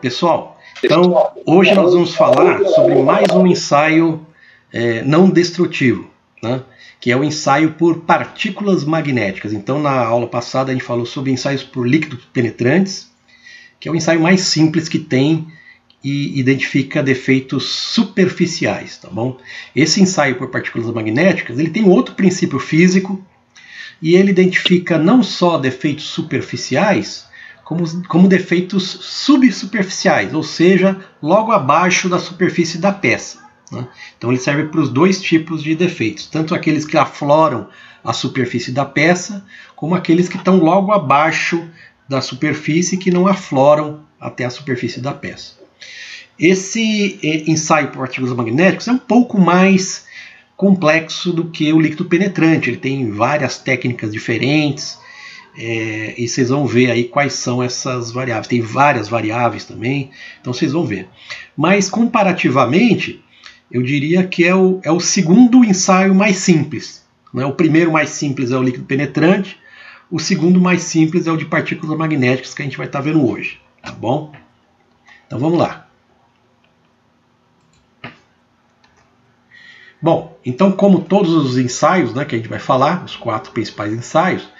Pessoal, então hoje nós vamos falar sobre mais um ensaio não destrutivo, né? Que é o ensaio por partículas magnéticas. Então na aula passada a gente falou sobre ensaios por líquidos penetrantes, que é o ensaio mais simples que tem e identifica defeitos superficiais, tá bom? Esse ensaio por partículas magnéticas, ele tem outro princípio físico e ele identifica não só defeitos superficiais, como defeitos subsuperficiais, ou seja, logo abaixo da superfície da peça, né? Então ele serve para os dois tipos de defeitos, tanto aqueles que afloram a superfície da peça, como aqueles que estão logo abaixo da superfície que não afloram até a superfície da peça. Esse ensaio por partículas magnéticas é um pouco mais complexo do que o líquido penetrante. Ele tem várias técnicas diferentes e vocês vão ver aí quais são essas variáveis. Tem várias variáveis também, então vocês vão ver. Mas comparativamente, eu diria que é o segundo ensaio mais simples, né? O primeiro mais simples é o líquido penetrante, o segundo mais simples é o de partículas magnéticas que a gente vai estar vendo hoje, tá bom? Então vamos lá. Bom, então como todos os ensaios, né, que a gente vai falar, os 4 principais ensaios,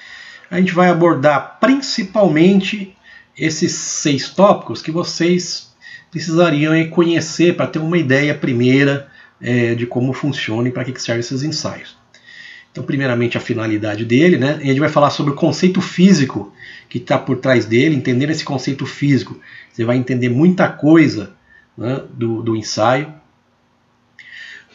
a gente vai abordar principalmente esses 6 tópicos que vocês precisariam conhecer para ter uma ideia primeira de como funciona e para que servem esses ensaios. Então, primeiramente, a finalidade dele, né? E a gente vai falar sobre o conceito físico que está por trás dele. Entendendo esse conceito físico, você vai entender muita coisa, né, do ensaio.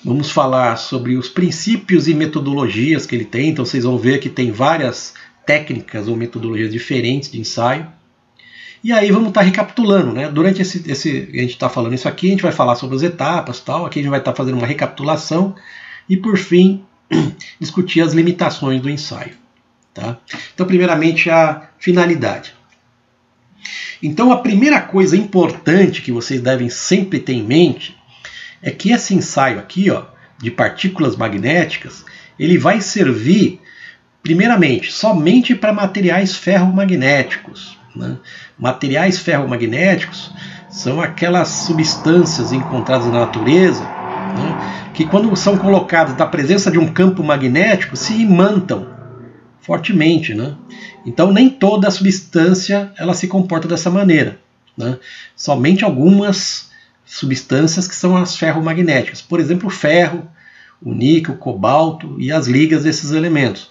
Vamos falar sobre os princípios e metodologias que ele tem. Então vocês vão ver que tem várias técnicas ou metodologias diferentes de ensaio. E aí vamos estar recapitulando, né? Durante a gente está falando isso aqui, a gente vai falar sobre as etapas, tal. Aqui a gente vai estar fazendo uma recapitulação e por fim discutir as limitações do ensaio, tá? Então primeiramente a finalidade. Então a primeira coisa importante que vocês devem sempre ter em mente é que esse ensaio aqui, ó, de partículas magnéticas, ele vai servir, primeiramente, somente para materiais ferromagnéticos, né? Materiais ferromagnéticos são aquelas substâncias encontradas na natureza, né, que quando são colocadas na presença de um campo magnético, se imantam fortemente, né? Então nem toda substância ela se comporta dessa maneira, né? Somente algumas substâncias que são as ferromagnéticas, por exemplo, o ferro, o níquel, o cobalto e as ligas desses elementos.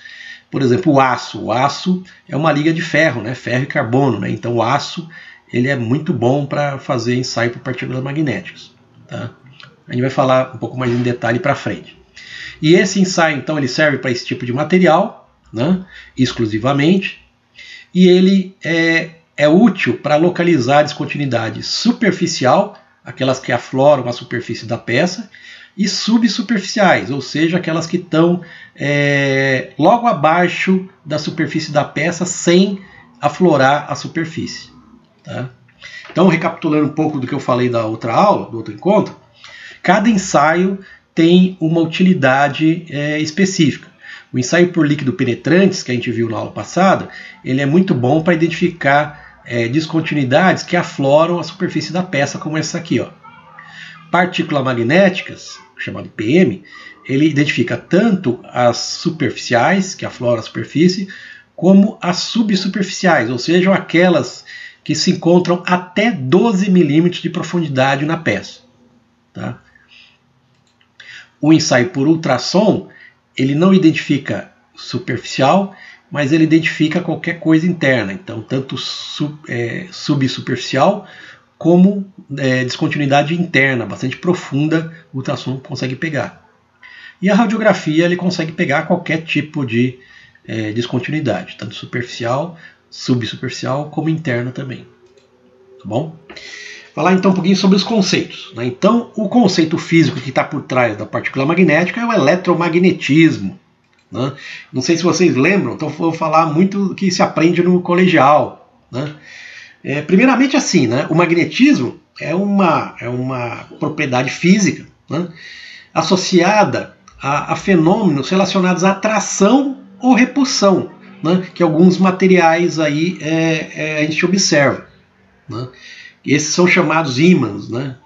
Por exemplo, o aço. O aço é uma liga de ferro, né? Ferro e carbono, né? Então o aço ele é muito bom para fazer ensaio por partículas magnéticas, tá? A gente vai falar um pouco mais em detalhe para frente. E esse ensaio, então, ele serve para esse tipo de material, né? Exclusivamente, e ele é útil para localizar a descontinuidade superficial, aquelas que afloram a superfície da peça, e subsuperficiais, ou seja, aquelas que estão logo abaixo da superfície da peça sem aflorar a superfície, tá? Então, recapitulando um pouco do que eu falei da outra aula, do outro encontro, cada ensaio tem uma utilidade específica. O ensaio por líquido penetrantes, que a gente viu na aula passada, ele é muito bom para identificar descontinuidades que afloram a superfície da peça, como essa aqui, ó. Partículas magnéticas, chamado PM, ele identifica tanto as superficiais, que afloram a superfície, como as subsuperficiais, ou seja, aquelas que se encontram até 12 milímetros de profundidade na peça, tá? O ensaio por ultrassom, ele não identifica superficial, mas ele identifica qualquer coisa interna, então tanto subsuperficial como descontinuidade interna, bastante profunda, o ultrassom consegue pegar. E a radiografia ele consegue pegar qualquer tipo de descontinuidade, tanto superficial, subsuperficial, como interna também. Tá bom? Falar então um pouquinho sobre os conceitos, né? Então o conceito físico que está por trás da partícula magnética é o eletromagnetismo, né? Não sei se vocês lembram, então vou falar muito do que se aprende no colegial, né? Primeiramente assim, né? O magnetismo é uma propriedade física, né, associada a fenômenos relacionados à atração ou repulsão, né, que alguns materiais aí a gente observa, né? Esses são chamados ímãs, né?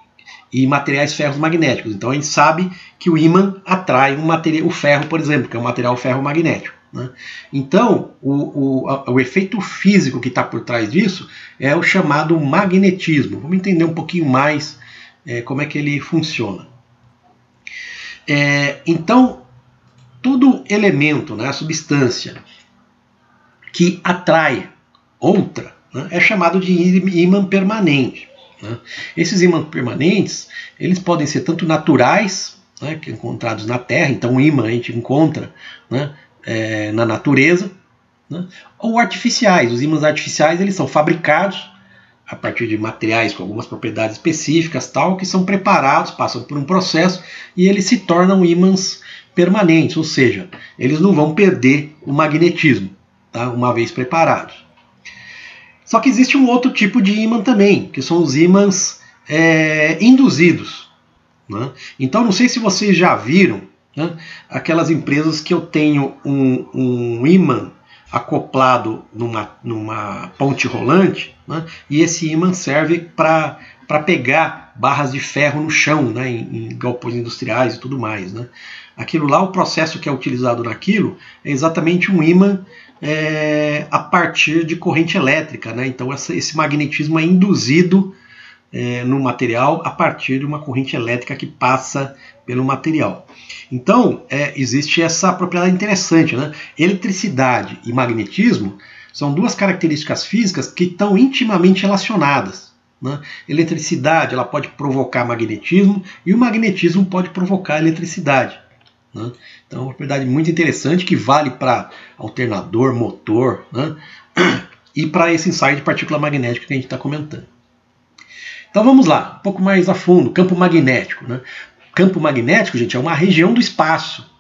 E materiais ferromagnéticos. Então a gente sabe que o ímã atrai o ferro, por exemplo, que é um material ferromagnético, né? Então o efeito físico que está por trás disso é o chamado magnetismo. Vamos entender um pouquinho mais como é que ele funciona. Então todo elemento, né, substância que atrai outra, né, é chamado de ímã permanente. Né? Esses ímãs permanentes, eles podem ser tanto naturais, né, que encontrados na Terra, então o ímã a gente encontra, né, na natureza, né, ou artificiais. Os ímãs artificiais, eles são fabricados a partir de materiais com algumas propriedades específicas, tal, que são preparados, passam por um processo e eles se tornam ímãs permanentes, ou seja, eles não vão perder o magnetismo, tá, uma vez preparados. Só que existe um outro tipo de ímã também, que são os ímãs induzidos, né? Então, não sei se vocês já viram, né, aquelas empresas que eu tenho um ímã acoplado numa ponte rolante, né, e esse ímã serve para pegar barras de ferro no chão, né, em galpões industriais e tudo mais, né? Aquilo lá, o processo que é utilizado naquilo é exatamente um ímã a partir de corrente elétrica, né? Então esse magnetismo é induzido no material a partir de uma corrente elétrica que passa pelo material. Então existe essa propriedade interessante, né? Eletricidade e magnetismo são duas características físicas que estão intimamente relacionadas, né? Eletricidade, ela pode provocar magnetismo e o magnetismo pode provocar eletricidade, né? Então é uma propriedade muito interessante que vale para alternador, motor, né? E para esse ensaio de partícula magnética que a gente está comentando. Então vamos lá, um pouco mais a fundo, campo magnético, né? Campo magnético, gente, é uma região do espaço,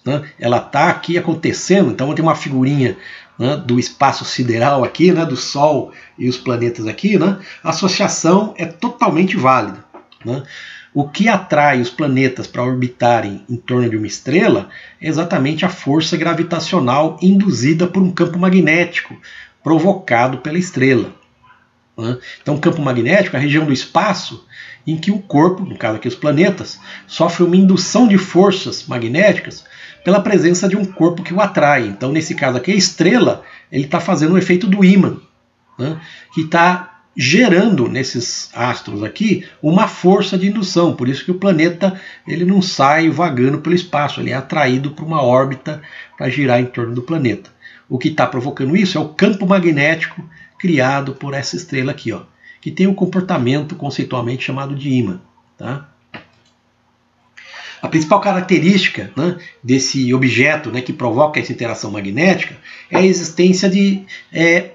né? Ela está aqui acontecendo, então tem uma figurinha, né, do espaço sideral aqui, né, do Sol e os planetas aqui, né? A associação é totalmente válida, né? O que atrai os planetas para orbitarem em torno de uma estrela é exatamente a força gravitacional induzida por um campo magnético provocado pela estrela, né? Então, o campo magnético é a região do espaço em que o corpo, no caso aqui os planetas, sofre uma indução de forças magnéticas pela presença de um corpo que o atrai. Então, nesse caso aqui, a estrela está fazendo o efeito do ímã, né, que está gerando nesses astros aqui uma força de indução. Por isso que o planeta ele não sai vagando pelo espaço, ele é atraído para uma órbita para girar em torno do planeta. O que está provocando isso é o campo magnético criado por essa estrela aqui, ó, que tem um comportamento conceitualmente chamado de ímã, tá? A principal característica, né, desse objeto, né, que provoca essa interação magnética é a existência de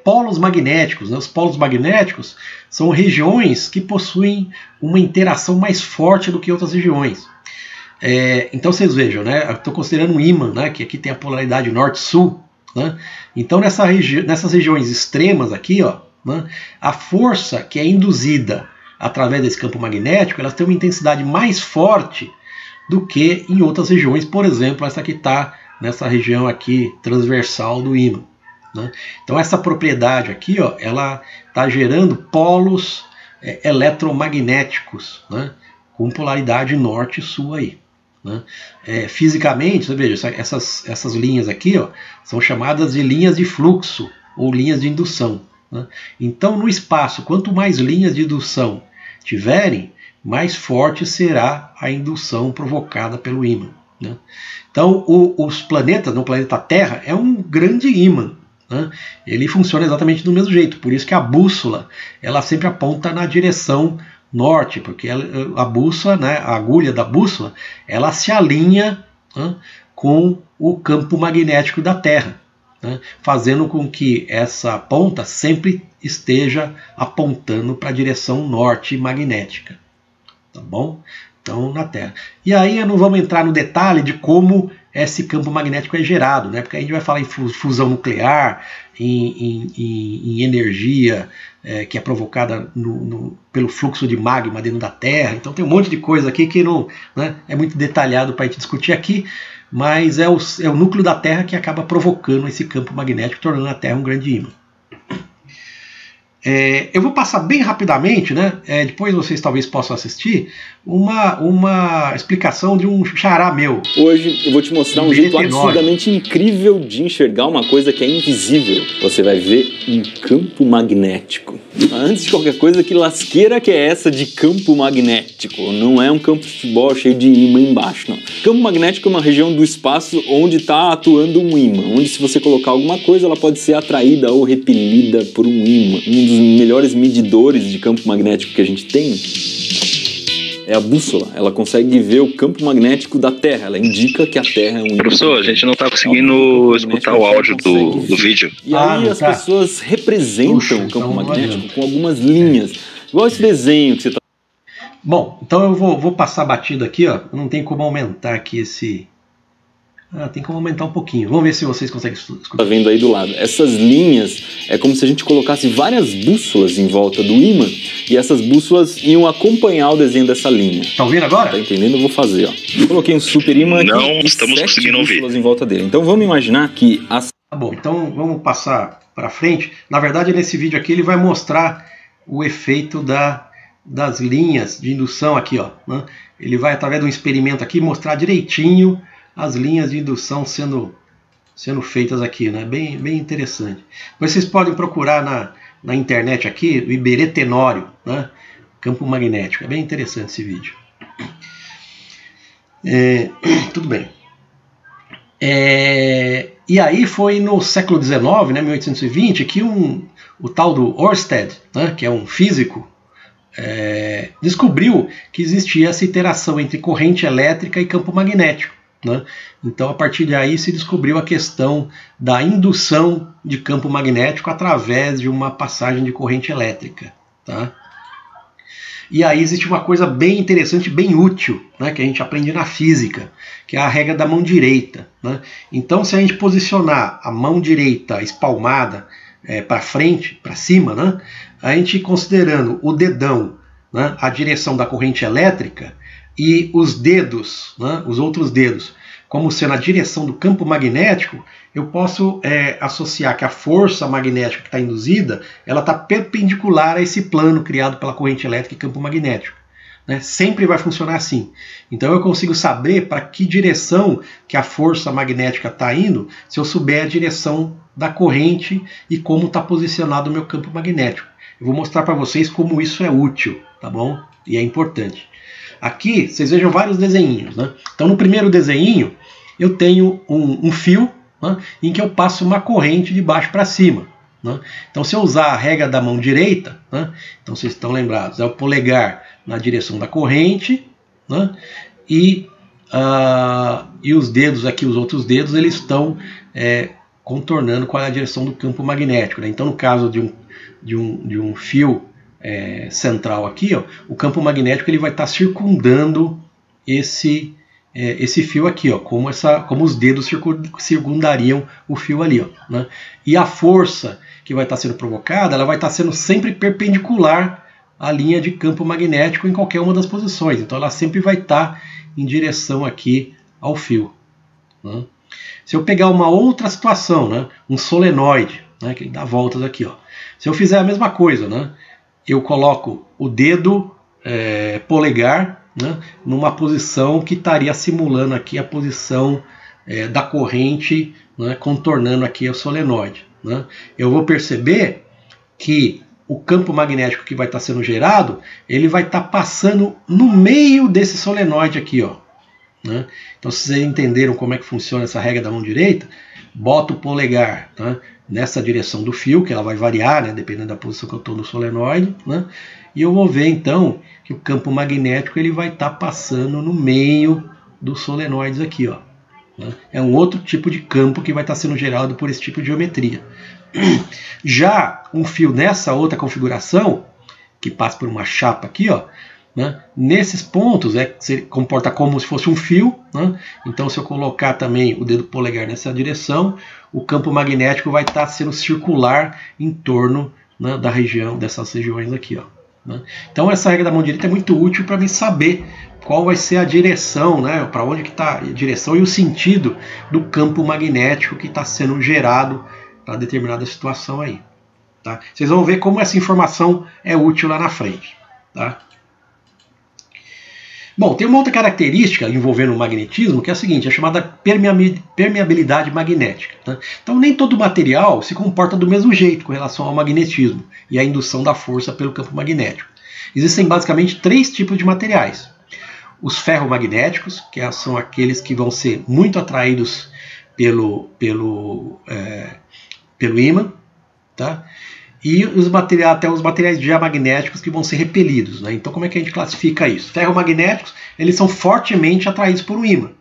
polos magnéticos, né? Os polos magnéticos são regiões que possuem uma interação mais forte do que outras regiões. Então vocês vejam, né, eu estou considerando um ímã, né, que aqui tem a polaridade norte-sul, né? Então nessas regiões extremas aqui, ó, né, a força que é induzida através desse campo magnético, elas têm uma intensidade mais forte do que em outras regiões, por exemplo, essa que está nessa região aqui transversal do ímã, né? Então essa propriedade aqui, ó, ela está gerando polos eletromagnéticos, né, com polaridade norte e sul aí, né? Fisicamente, você veja, essas linhas aqui, ó, são chamadas de linhas de fluxo ou linhas de indução, né? Então no espaço, quanto mais linhas de indução tiverem, mais forte será a indução provocada pelo ímã, né? Então, os planetas, no planeta Terra, é um grande ímã, né? Ele funciona exatamente do mesmo jeito, por isso que a bússola ela sempre aponta na direção norte, porque a bússola, né, a agulha da bússola, ela se alinha, né, com o campo magnético da Terra, né, fazendo com que essa ponta sempre esteja apontando para a direção norte magnética. Tá bom? Então, na Terra. E aí não vamos entrar no detalhe de como esse campo magnético é gerado, né? Porque a gente vai falar em fusão nuclear, em energia que é provocada pelo fluxo de magma dentro da Terra. Então tem um monte de coisa aqui que não, né, é muito detalhado para a gente discutir aqui, mas é o núcleo da Terra que acaba provocando esse campo magnético, tornando a Terra um grande ímã. Eu vou passar bem rapidamente, né? Depois vocês talvez possam assistir uma explicação de um xará meu. Hoje eu vou te mostrar um jeito absurdamente incrível de enxergar uma coisa que é invisível. Você vai ver um campo magnético. Antes de qualquer coisa, que lasqueira que é essa de campo magnético? Não é um campo de futebol cheio de ímã embaixo, não. Campo magnético é uma região do espaço onde está atuando um ímã, onde se você colocar alguma coisa, ela pode ser atraída ou repelida por um ímã. Um dos melhores medidores de campo magnético que a gente tem é a bússola. Ela consegue ver o campo magnético da Terra. Ela indica que a Terra é um ímã. Professor, a gente não está conseguindo escutar o áudio do vídeo. E aí as pessoas representam o campo magnético com algumas linhas. Igual esse desenho que você está... Bom, então eu vou passar batido aqui, ó. Não tem como aumentar aqui esse... tem como aumentar um pouquinho. Vamos ver se vocês conseguem escutar. Tá vendo aí do lado? Essas linhas é como se a gente colocasse várias bússolas em volta do ímã e essas bússolas iam acompanhar o desenho dessa linha. Tá ouvindo agora? Tá entendendo? Eu vou fazer, ó. Coloquei um super ímã aqui. Não estamos conseguindo ouvir. Bússolas em volta dele. Então vamos imaginar que as... Tá bom, então vamos passar para frente. Na verdade, nesse vídeo aqui ele vai mostrar o efeito das linhas de indução aqui, ó, né? Ele vai, através de um experimento aqui, mostrar direitinho as linhas de indução sendo feitas aqui, né? Bem interessante. Depois vocês podem procurar na internet aqui, o Iberê Tenório, né? Campo magnético. É bem interessante esse vídeo. Tudo bem. E aí foi no século XIX, né, 1820, que o tal do Ørsted, né, que é um físico, descobriu que existia essa interação entre corrente elétrica e campo magnético, né? Então, a partir daí se descobriu a questão da indução de campo magnético através de uma passagem de corrente elétrica, tá? E aí existe uma coisa bem interessante, bem útil, né, que a gente aprende na física, que é a regra da mão direita, né? Então, se a gente posicionar a mão direita espalmada para frente, para cima, né, a gente considerando o dedão, né, a direção da corrente elétrica, e os dedos, né, os outros dedos, como sendo a direção do campo magnético, eu posso associar que a força magnética que está induzida, ela está perpendicular a esse plano criado pela corrente elétrica e campo magnético, né? Sempre vai funcionar assim. Então eu consigo saber para que direção que a força magnética está indo, se eu souber a direção da corrente e como está posicionado o meu campo magnético. Eu vou mostrar para vocês como isso é útil, tá bom? E é importante. Aqui vocês vejam vários desenhinhos, né? Então no primeiro desenho eu tenho um fio, né, em que eu passo uma corrente de baixo para cima, né? Então se eu usar a regra da mão direita, né, então vocês estão lembrados, é o polegar na direção da corrente, né, e os dedos aqui, os outros dedos, eles estão contornando qual é a direção do campo magnético, né? Então no caso de um fio central aqui, ó, o campo magnético ele vai estar circundando esse fio aqui, ó, como os dedos circundariam o fio ali, ó, né? E a força que vai estar sendo provocada, ela vai estar sendo sempre perpendicular à linha de campo magnético em qualquer uma das posições. Então ela sempre vai estar em direção aqui ao fio, né? Se eu pegar uma outra situação, né, um solenoide, né, que ele dá voltas aqui, ó. Se eu fizer a mesma coisa, né, eu coloco o dedo polegar, né, numa posição que estaria simulando aqui a posição da corrente, né, contornando aqui o solenoide, né. Eu vou perceber que o campo magnético que vai estar sendo gerado, ele vai estar passando no meio desse solenoide aqui, ó, né. Então, se vocês entenderam como é que funciona essa regra da mão direita, bota o polegar, né, nessa direção do fio, que ela vai variar, né, dependendo da posição que eu estou no solenoide, né, e eu vou ver então que o campo magnético ele vai estar passando no meio dos solenoides aqui, ó, né. É um outro tipo de campo que vai estar sendo gerado por esse tipo de geometria. Já um fio nessa outra configuração, que passa por uma chapa aqui, ó, né, nesses pontos se comporta como se fosse um fio, né? Então se eu colocar também o dedo polegar nessa direção, o campo magnético vai estar sendo circular em torno, né, da região, dessas regiões aqui, ó, né? Então essa regra da mão direita é muito útil para mim saber qual vai ser a direção, né, para onde que está a direção e o sentido do campo magnético que está sendo gerado para determinada situação aí. Tá? Vocês vão ver como essa informação é útil lá na frente. Tá? Bom, tem uma outra característica envolvendo o magnetismo que é a seguinte, é chamada permeabilidade magnética. Tá? Então nem todo material se comporta do mesmo jeito com relação ao magnetismo e à indução da força pelo campo magnético. Existem basicamente 3 tipos de materiais. Os ferromagnéticos, que são aqueles que vão ser muito atraídos pelo ímã, tá? E até os materiais diamagnéticos que vão ser repelidos. Né? Então como é que a gente classifica isso? Ferromagnéticos, eles são fortemente atraídos por um ímã.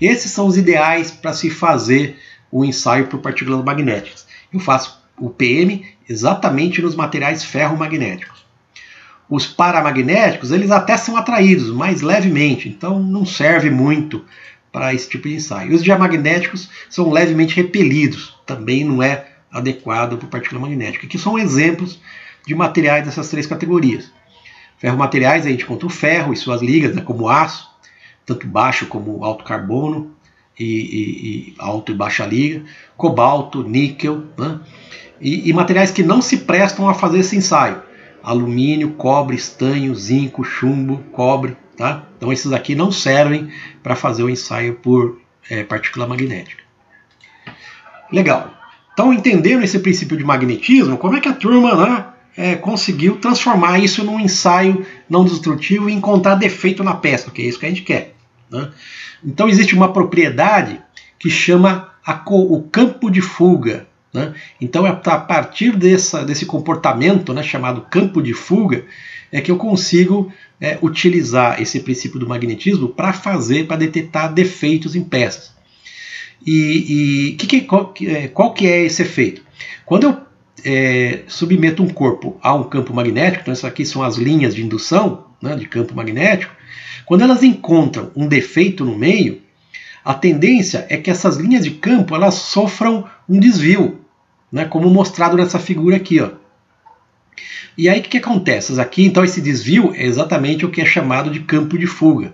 Esses são os ideais para se fazer o ensaio por partículas magnéticas. Eu faço o PM exatamente nos materiais ferromagnéticos. Os paramagnéticos, eles até são atraídos, mais levemente, então não serve muito para esse tipo de ensaio. Os diamagnéticos são levemente repelidos, também não é adequado para partícula magnética. Aqui são exemplos de materiais dessas 3 categorias. Ferromateriais, a gente encontra o ferro e suas ligas, né, como aço, tanto baixo como alto carbono, e alto e baixa liga, cobalto, níquel, né, e materiais que não se prestam a fazer esse ensaio. Alumínio, cobre, estanho, zinco, chumbo, cobre. Tá? Então esses aqui não servem para fazer o ensaio por partícula magnética. Legal. Então, entendendo esse princípio de magnetismo, como é que a turma, né, conseguiu transformar isso num ensaio não destrutivo e encontrar defeito na peça, que é isso que a gente quer. Né? Então, existe uma propriedade que chama o campo de fuga. Né? Então, é a partir desse comportamento, né, chamado campo de fuga, é que eu consigo utilizar esse princípio do magnetismo para detectar defeitos em peças. E qual que é esse efeito? Quando eu submeto um corpo a um campo magnético, então isso aqui são as linhas de indução, né, de campo magnético, quando elas encontram um defeito no meio, a tendência é que essas linhas de campo elas sofram um desvio, né, como mostrado nessa figura aqui. Ó. E aí o que acontece? Aqui, então, esse desvio é exatamente o que é chamado de campo de fuga.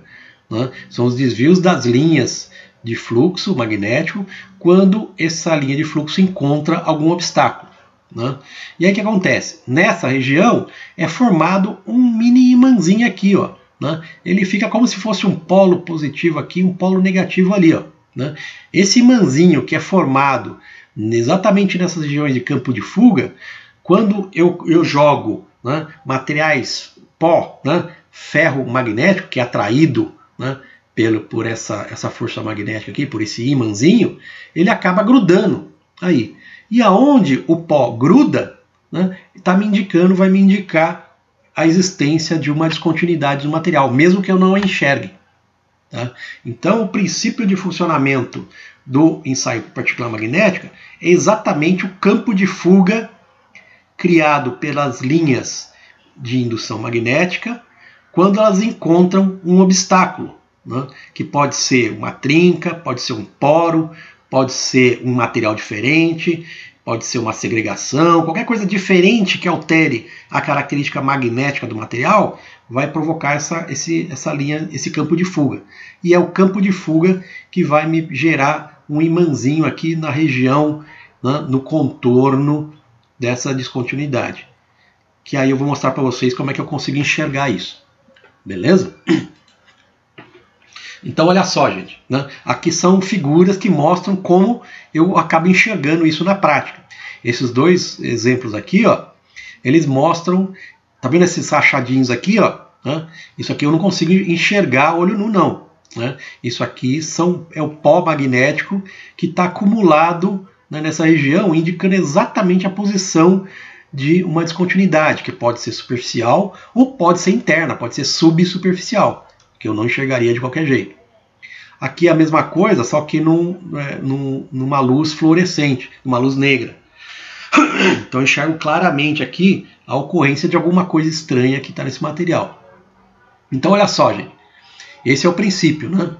Né? São os desvios das linhas de fluxo magnético quando essa linha de fluxo encontra algum obstáculo. Né? E aí o que acontece? Nessa região é formado um mini imãzinho aqui. Ó, né? Ele fica como se fosse um polo positivo aqui, um polo negativo ali. Ó, né? Esse imãzinho que é formado exatamente nessas regiões de campo de fuga, quando eu jogo, né, materiais pó, né, ferro magnético, que é atraído, né, por essa força magnética aqui, por esse ímãzinho, ele acaba grudando aí. E aonde o pó gruda, né, vai me indicar a existência de uma descontinuidade do material, mesmo que eu não a enxergue. Tá? Então, o princípio de funcionamento do ensaio por partícula magnética é exatamente o campo de fuga criado pelas linhas de indução magnética quando elas encontram um obstáculo. Né? Que pode ser uma trinca, pode ser um poro, pode ser um material diferente, pode ser uma segregação, qualquer coisa diferente que altere a característica magnética do material vai provocar essa linha, esse campo de fuga. E é o campo de fuga que vai me gerar um imãzinho aqui na região, né, no contorno dessa descontinuidade. Que aí eu vou mostrar para vocês como é que eu consigo enxergar isso. Beleza? Então olha só, gente, né? Aqui são figuras que mostram como eu acabo enxergando isso na prática. Esses 2 exemplos aqui, ó, eles mostram, tá vendo esses rachadinhos aqui, ó? Né? Isso aqui eu não consigo enxergar olho nu, não. Né? Isso aqui é o pó magnético que está acumulado, né, nessa região, indicando exatamente a posição de uma descontinuidade, que pode ser superficial ou pode ser interna, pode ser subsuperficial, que eu não enxergaria de qualquer jeito. Aqui é a mesma coisa, só que numa luz fluorescente, numa luz negra. Então eu enxergo claramente aqui a ocorrência de alguma coisa estranha que está nesse material. Então olha só, gente, esse é o princípio, né?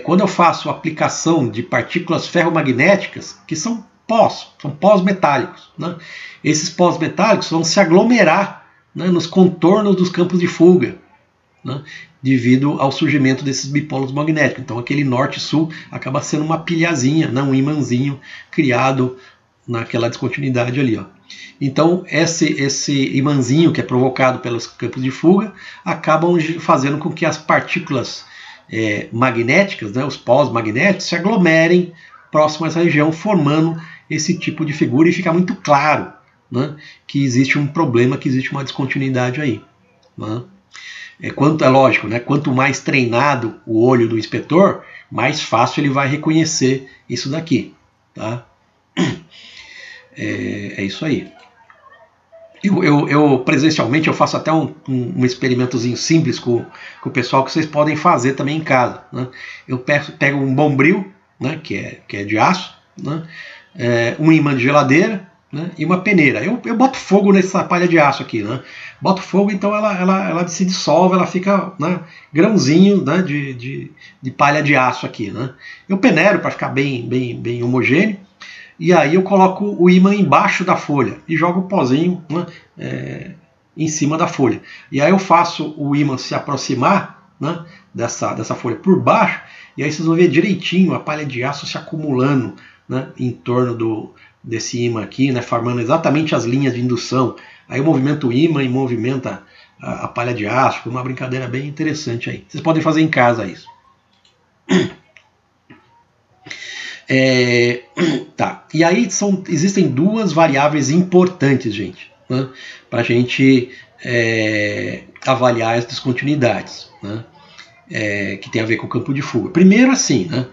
Quando eu faço a aplicação de partículas ferromagnéticas, que são pós metálicos, né? Esses pós metálicos vão se aglomerar, né, nos contornos dos campos de fuga, né, devido ao surgimento desses bipolos magnéticos. Então aquele norte-sul acaba sendo uma pilhazinha, né, um imãzinho criado naquela descontinuidade ali. Ó. Então esse imãzinho que é provocado pelos campos de fuga acabam fazendo com que as partículas magnéticas, né, os polos magnéticos, se aglomerem próximo a essa região, formando esse tipo de figura, e fica muito claro, né, que existe um problema, que existe uma descontinuidade aí. Né? É lógico, né, quanto mais treinado o olho do inspetor, mais fácil ele vai reconhecer isso daqui. Tá? É isso aí. Eu presencialmente eu faço até um experimentozinho simples com o pessoal, que vocês podem fazer também em casa. Né? Eu pego um bombril, né, que é de aço, né, um imã de geladeira, né, e uma peneira. Eu boto fogo nessa palha de aço aqui. Né? Boto fogo, então ela se dissolve, ela fica, né, grãozinho, né, de palha de aço aqui. Né? Eu peneiro para ficar bem homogêneo. E aí eu coloco o ímã embaixo da folha e jogo o pozinho, né, em cima da folha. E aí eu faço o ímã se aproximar, né, dessa folha por baixo, e aí vocês vão ver direitinho a palha de aço se acumulando, né, em torno desse ímã aqui, né, formando exatamente as linhas de indução. Aí eu movimento o ímã e movimenta a palha de aço, foi uma brincadeira bem interessante aí. Vocês podem fazer em casa isso. Tá. E aí existem duas variáveis importantes, gente, né, para a gente avaliar as descontinuidades, né, que tem a ver com o campo de fuga. Primeiro, assim, né,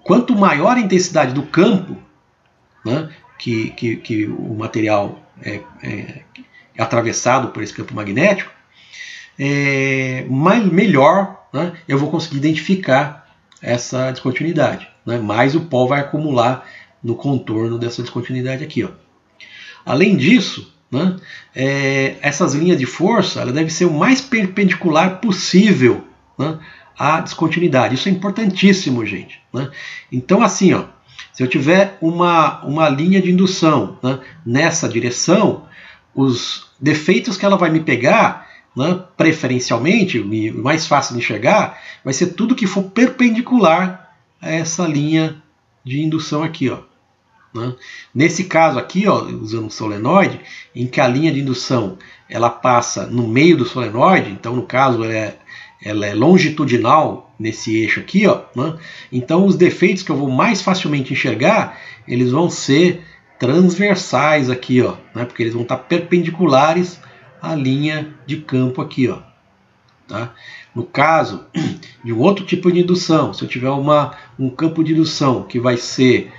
quanto maior a intensidade do campo, né, que o material é atravessado por esse campo magnético, melhor, né, eu vou conseguir identificar essa descontinuidade. Né, mais o pó vai acumular no contorno dessa descontinuidade aqui. Ó. Além disso, né, essas linhas de força ela deve ser o mais perpendicular possível, né, à descontinuidade. Isso é importantíssimo, gente. Né? Então, assim, ó, se eu tiver uma linha de indução, né, nessa direção, os defeitos que ela vai me pegar, né, preferencialmente, o mais fácil de enxergar, vai ser tudo que for perpendicular a essa linha de indução aqui. Ó, né? Nesse caso aqui, ó, usando um solenoide, em que a linha de indução ela passa no meio do solenoide, então no caso ela é longitudinal nesse eixo aqui, ó, né? Então os defeitos que eu vou mais facilmente enxergar, eles vão ser transversais aqui, ó, né? Porque eles vão estar perpendiculares à linha de campo aqui, ó. Tá? No caso de um outro tipo de indução, se eu tiver um campo de indução que vai ser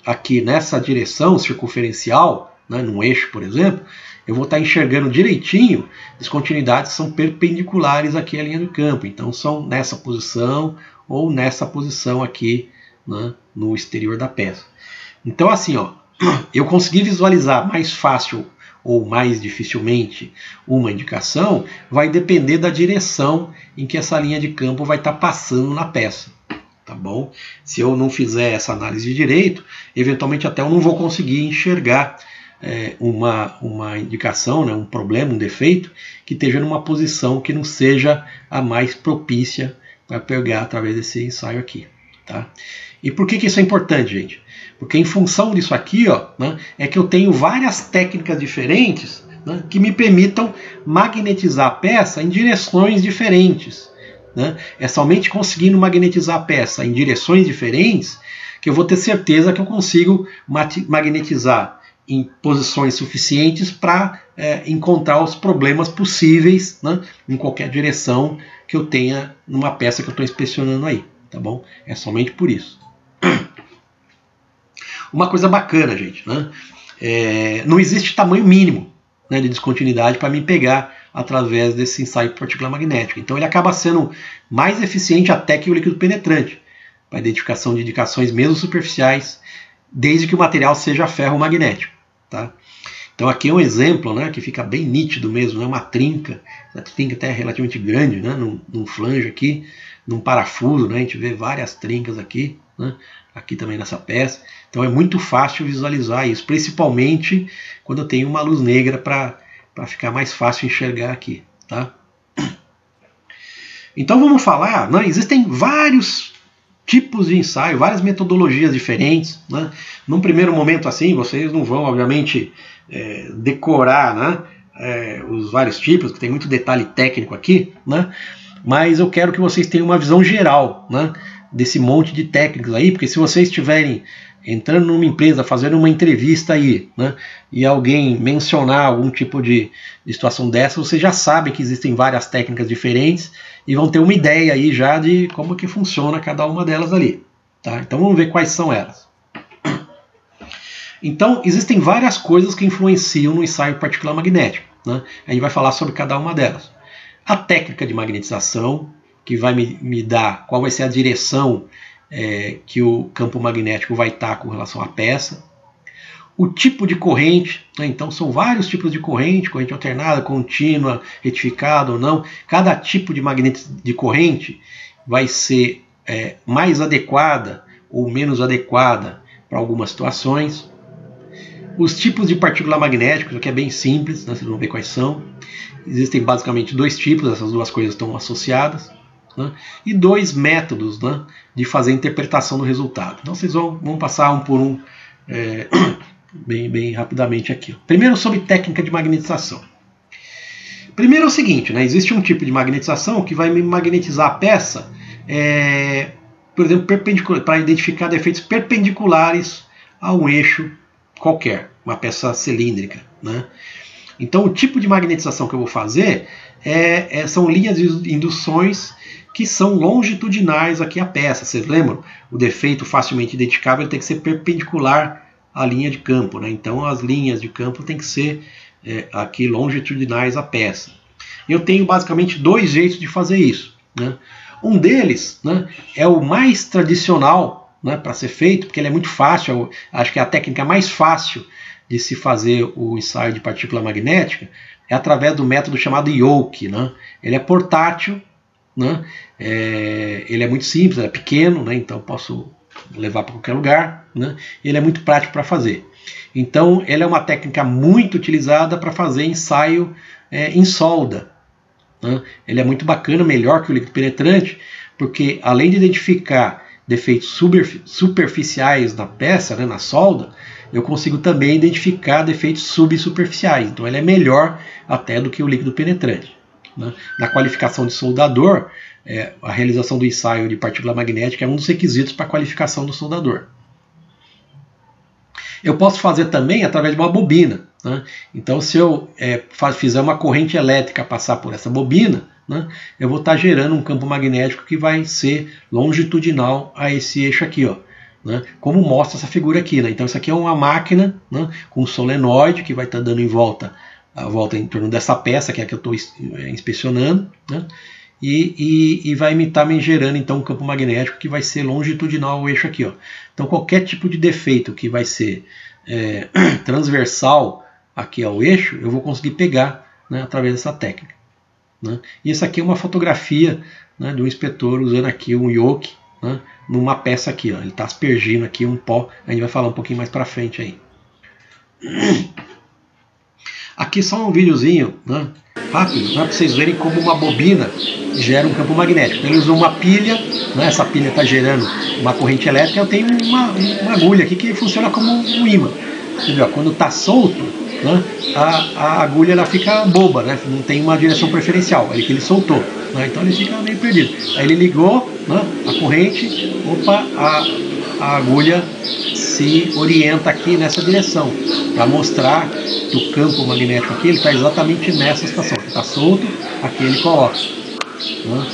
aqui nessa direção circunferencial, né, num eixo, por exemplo, eu vou estar enxergando direitinho, descontinuidades são perpendiculares aqui à linha do campo, então são nessa posição ou nessa posição aqui, né, no exterior da peça. Então assim, ó, eu consegui visualizar mais fácil ou mais dificilmente uma indicação, vai depender da direção em que essa linha de campo vai estar passando na peça. Tá bom? Se eu não fizer essa análise de direito, eventualmente até eu não vou conseguir enxergar uma indicação, né, um problema, um defeito, que esteja numa posição que não seja a mais propícia para pegar através desse ensaio aqui. Tá? E por que isso é importante, gente? Porque em função disso aqui, ó, né, é que eu tenho várias técnicas diferentes, né, que me permitam magnetizar a peça em direções diferentes. Né? É somente conseguindo magnetizar a peça em direções diferentes que eu vou ter certeza que eu consigo magnetizar em posições suficientes para encontrar os problemas possíveis, né, em qualquer direção que eu tenha numa peça que eu estou inspecionando aí. Tá bom? É somente por isso. Uma coisa bacana, gente, né? Não existe tamanho mínimo, né, de descontinuidade para mim pegar através desse ensaio de partícula magnética. Então ele acaba sendo mais eficiente até que o líquido penetrante para a identificação de indicações mesmo superficiais, desde que o material seja ferro magnético. Tá? Então aqui é um exemplo, né, que fica bem nítido mesmo, né, uma trinca, a trinca até é relativamente grande, né, num flange aqui, num parafuso, né, a gente vê várias trincas aqui, né, aqui também nessa peça. Então é muito fácil visualizar isso, principalmente quando eu tenho uma luz negra para ficar mais fácil enxergar aqui. Tá? Então vamos falar, né, existem vários tipos de ensaio, várias metodologias diferentes, né? Num primeiro momento assim, vocês não vão, obviamente, decorar, né, os vários tipos, que tem muito detalhe técnico aqui, né? Mas eu quero que vocês tenham uma visão geral, né, desse monte de técnicas aí, porque se vocês estiverem entrando numa empresa, fazendo uma entrevista aí, né, e alguém mencionar algum tipo de situação dessa, você já sabe que existem várias técnicas diferentes e vão ter uma ideia aí já de como que funciona cada uma delas ali. Tá? Então vamos ver quais são elas. Então existem várias coisas que influenciam no ensaio particular magnético, né? A gente vai falar sobre cada uma delas. A técnica de magnetização, que vai me dar qual vai ser a direção que o campo magnético vai estar com relação à peça. O tipo de corrente, né? Então são vários tipos de corrente alternada, contínua, retificada ou não. Cada tipo de corrente vai ser mais adequada ou menos adequada para algumas situações. Os tipos de partícula magnética, que é bem simples, né? Vocês vão ver quais são. Existem basicamente dois tipos, essas duas coisas estão associadas, né? E dois métodos, né, de fazer a interpretação do resultado. Então vocês vão passar um por um bem rapidamente aqui. Primeiro sobre técnica de magnetização. Primeiro é o seguinte, né, existe um tipo de magnetização que vai me magnetizar a peça, por exemplo, para identificar defeitos perpendiculares a um eixo qualquer, uma peça cilíndrica, né? Então o tipo de magnetização que eu vou fazer são linhas de induções que são longitudinais aqui à peça. Vocês lembram? O defeito facilmente identificável tem que ser perpendicular à linha de campo, né? Então as linhas de campo tem que ser aqui longitudinais à peça. Eu tenho basicamente dois jeitos de fazer isso, né? Um deles, né, é o mais tradicional, né, para ser feito, porque ele é muito fácil, acho que é a técnica mais fácil de se fazer o ensaio de partícula magnética, é através do método chamado Yoke, né? Ele é portátil, né? Ele é muito simples, é pequeno, né? Então posso levar para qualquer lugar, né? Ele é muito prático para fazer. Então ele é uma técnica muito utilizada para fazer ensaio em solda, né? Ele é muito bacana, melhor que o líquido penetrante, porque além de identificar defeitos superficiais na peça, né, na solda, eu consigo também identificar defeitos subsuperficiais. Então ele é melhor até do que o líquido penetrante, né? Na qualificação de soldador, a realização do ensaio de partícula magnética é um dos requisitos para a qualificação do soldador. Eu posso fazer também através de uma bobina, né? Então se eu fizer uma corrente elétrica passar por essa bobina, né, eu vou estar gerando um campo magnético que vai ser longitudinal a esse eixo aqui, ó, né, como mostra essa figura aqui, né? Então isso aqui é uma máquina, né, com um solenoide que vai estar dando a volta em torno dessa peça, que é a que eu estou inspecionando, né, e vai estar me gerando então um campo magnético que vai ser longitudinal ao eixo aqui, ó. Então qualquer tipo de defeito que vai ser transversal aqui ao eixo, eu vou conseguir pegar, né, através dessa técnica, né? E essa aqui é uma fotografia, né, do inspetor usando aqui um yoke, né, numa peça aqui, ó. Ele está aspergindo aqui um pó, a gente vai falar um pouquinho mais para frente aí. Aqui só um videozinho, né, rápido, né, para vocês verem como uma bobina gera um campo magnético. Então, ele usou uma pilha, né, essa pilha está gerando uma corrente elétrica. Eu tenho uma agulha aqui que funciona como um ímã. Entendeu? Quando está solto, né, a agulha ela fica boba, né, não tem uma direção preferencial, é que ele soltou, né, então ele fica meio perdido. Aí ele ligou, né, a corrente, a agulha se orienta aqui nessa direção, para mostrar que o campo magnético aqui está exatamente nessa situação. Está solto, aqui ele coloca, né?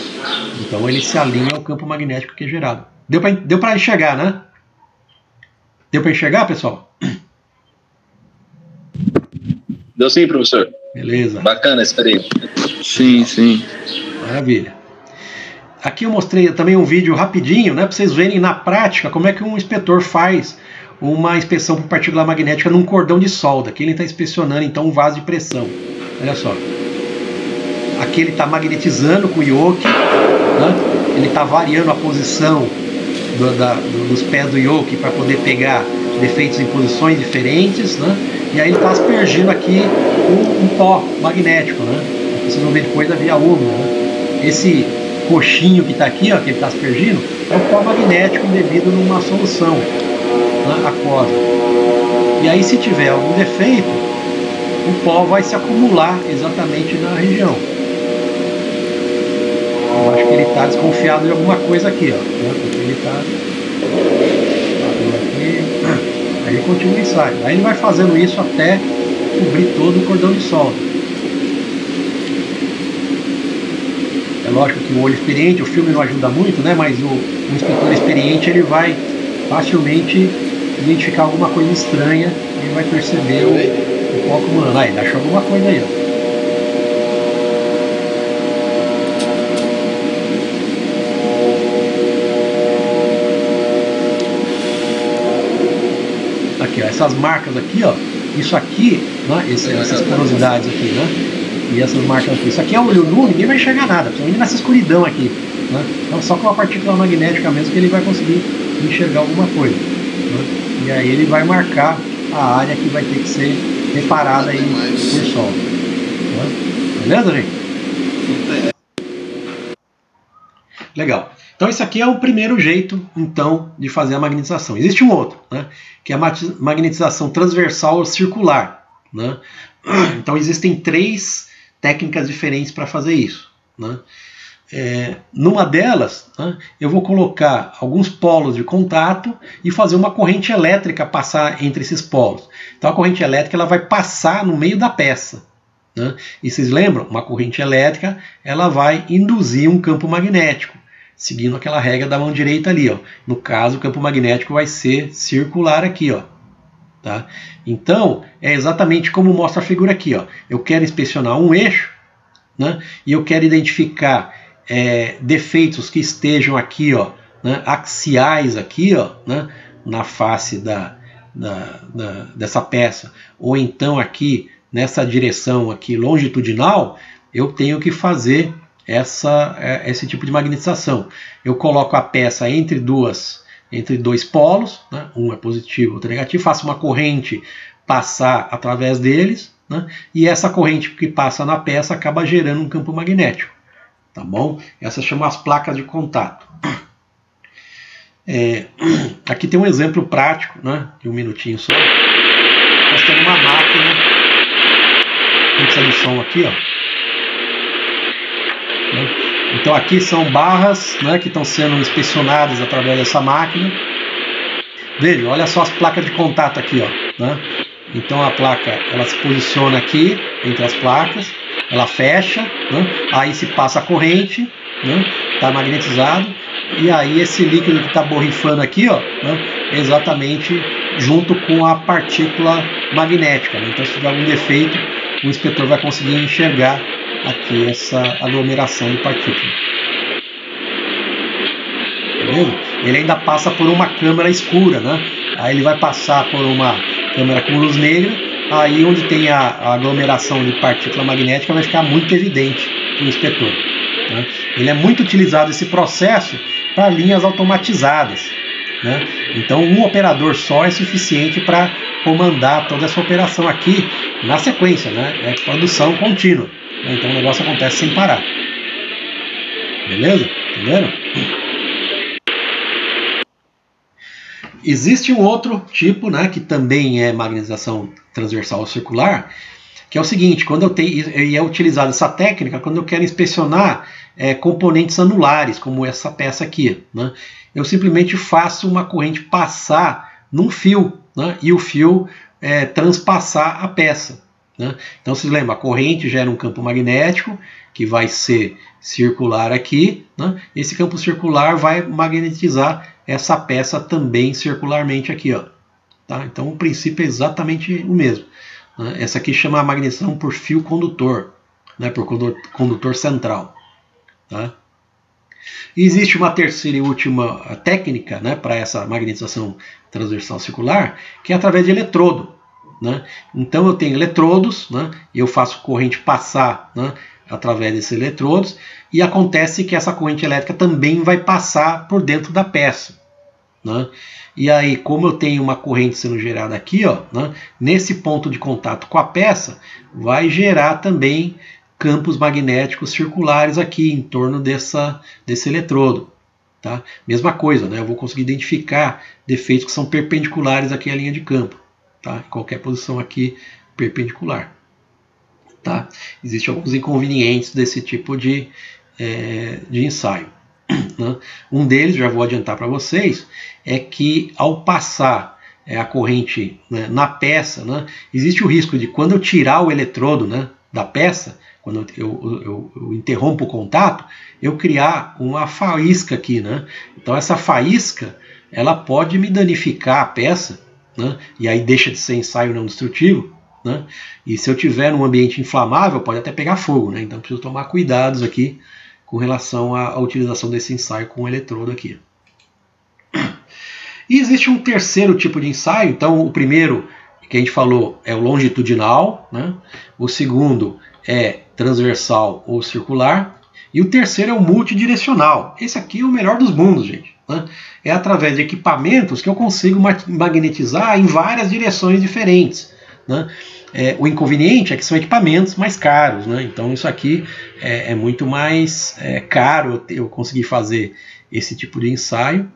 Então ele se alinha ao campo magnético que é gerado. Deu para enxergar, né? Deu para enxergar, pessoal? Deu sim, professor. Beleza. Bacana esse período. Sim, sim. Maravilha. Aqui eu mostrei também um vídeo rapidinho, né, para vocês verem na prática como é que um inspetor faz uma inspeção por partícula magnética num cordão de solda. Aqui ele está inspecionando então um vaso de pressão. Olha só. Aqui ele está magnetizando com o yoke, né? Ele está variando a posição dos pés do yoke para poder pegar defeitos em posições diferentes, né? E aí ele está aspergindo aqui um pó magnético, né? Vocês vão ver depois a via úmida, né? Esse coxinho que está aqui, ó, que ele está aspergindo, é o pó magnético embebido numa solução, né, aquosa. E aí, se tiver algum defeito, o pó vai se acumular exatamente na região. Eu acho que ele está desconfiado de alguma coisa aqui, ó, né, porque ele está aqui. Aí ele continua e sai. Aí ele vai fazendo isso até cobrir todo o cordão de solda. É lógico que o olho experiente, o filme não ajuda muito, né? Mas o inspetor experiente, ele vai facilmente identificar alguma coisa estranha e vai perceber o pó acumulando. Aí, achou alguma coisa aí, ó. Aqui, ó, essas marcas aqui, ó, isso aqui, né, essas porosidades aqui, né, e essas marcas aqui, isso aqui é olho nu, ninguém vai enxergar nada, principalmente nessa escuridão aqui, né, então só com a partícula magnética mesmo que ele vai conseguir enxergar alguma coisa, né, e aí ele vai marcar a área que vai ter que ser reparada aí por sol, né? Beleza, gente? Legal. Então esse aqui é o primeiro jeito, então, de fazer a magnetização. Existe um outro, né, que é a magnetização transversal ou circular, né? Então existem 3 técnicas diferentes para fazer isso, né? Numa delas, né, eu vou colocar alguns polos de contato e fazer uma corrente elétrica passar entre esses polos. Então a corrente elétrica ela vai passar no meio da peça, né? E vocês lembram? Uma corrente elétrica ela vai induzir um campo magnético, seguindo aquela regra da mão direita ali, ó. No caso, o campo magnético vai ser circular aqui, ó. Tá? Então, é exatamente como mostra a figura aqui, ó. Eu quero inspecionar um eixo, né, e eu quero identificar defeitos que estejam aqui, ó, né, axiais aqui, ó, né, na face dessa peça, ou então aqui nessa direção aqui longitudinal, eu tenho que fazer esse tipo de magnetização. Eu coloco a peça entre dois polos, né? Um é positivo, outro é negativo, faço uma corrente passar através deles, né? E essa corrente que passa na peça acaba gerando um campo magnético. Tá bom? Essas chamam as placas de contato. Aqui tem um exemplo prático, né? De um minutinho só. Nós temos uma máquina, tem que sair do som aqui, ó. Então aqui são barras, né, que estão sendo inspecionadas através dessa máquina. Veja, olha só as placas de contato aqui, ó, né? Então a placa ela se posiciona aqui entre as placas, ela fecha, né? Aí se passa a corrente, né? Está magnetizado, e aí esse líquido que está borrifando aqui, ó, né? Exatamente junto com a partícula magnética, né? Então se tiver algum defeito, o inspetor vai conseguir enxergar aqui essa aglomeração de partículas. Beleza? Ele ainda passa por uma câmera escura, né? Aí ele vai passar por uma câmera com luz negra, aí onde tem a aglomeração de partícula magnética vai ficar muito evidente para o inspetor, né? Ele é muito utilizado esse processo para linhas automatizadas, né? Então um operador só é suficiente para comandar toda essa operação aqui na sequência, né? É produção contínua. Então o negócio acontece sem parar. Beleza? Entenderam? Existe um outro tipo, né, que também é magnetização transversal ou circular, que é o seguinte: quando eu tenho, e é utilizada essa técnica quando eu quero inspecionar componentes anulares, como essa peça aqui, né? Eu simplesmente faço uma corrente passar num fio, né, e o fio transpassar a peça, né? Então vocês lembram, a corrente gera um campo magnético que vai ser circular aqui, né? Esse campo circular vai magnetizar essa peça também circularmente aqui, ó. Tá? Então o princípio é exatamente o mesmo, né? Essa aqui chama a magnetização por fio condutor, né? Por condutor central. Tá? E existe uma terceira e última técnica, né, para essa magnetização transversal circular, que é através de eletrodo, né? Então eu tenho eletrodos, né, e eu faço corrente passar, né, através desses eletrodos, e acontece que essa corrente elétrica também vai passar por dentro da peça, né? E aí, como eu tenho uma corrente sendo gerada aqui, ó, né, nesse ponto de contato com a peça, vai gerar também campos magnéticos circulares aqui em torno desse eletrodo, Tá? Mesma coisa, né? Eu vou conseguir identificar defeitos que são perpendiculares aqui à linha de campo. Tá? Em qualquer posição aqui perpendicular. Tá? Existem alguns inconvenientes desse tipo de ensaio. Né? Um deles, já vou adiantar para vocês, é que ao passar a corrente, né, na peça, né, existe o risco de quando eu tirar o eletrodo, né, da peça, quando eu interrompo o contato, eu criar uma faísca aqui. Né? Então essa faísca ela pode me danificar a peça, né, e aí deixa de ser ensaio não destrutivo. Né? E se eu tiver num ambiente inflamável, pode até pegar fogo. Né? Então preciso tomar cuidados aqui com relação à utilização desse ensaio com o eletrodo aqui. E existe um terceiro tipo de ensaio. Então o primeiro que a gente falou é o longitudinal, né? O segundo é transversal ou circular, e o terceiro é o multidirecional. Esse aqui é o melhor dos mundos, gente. Né? É através de equipamentos que eu consigo magnetizar em várias direções diferentes. Né? O inconveniente é que são equipamentos mais caros. Né? Então isso aqui é muito mais caro eu conseguir fazer esse tipo de ensaio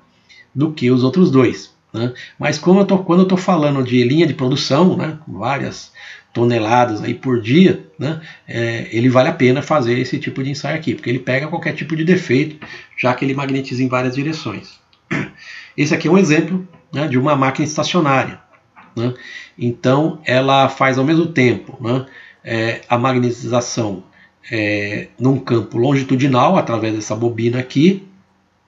do que os outros dois. Né? Mas quando eu estou falando de linha de produção, né, com várias toneladas aí por dia, né, ele vale a pena fazer esse tipo de ensaio aqui, porque ele pega qualquer tipo de defeito, já que ele magnetiza em várias direções. Esse aqui é um exemplo, né, de uma máquina estacionária. Né? Então ela faz ao mesmo tempo, né, a magnetização num campo longitudinal, através dessa bobina aqui,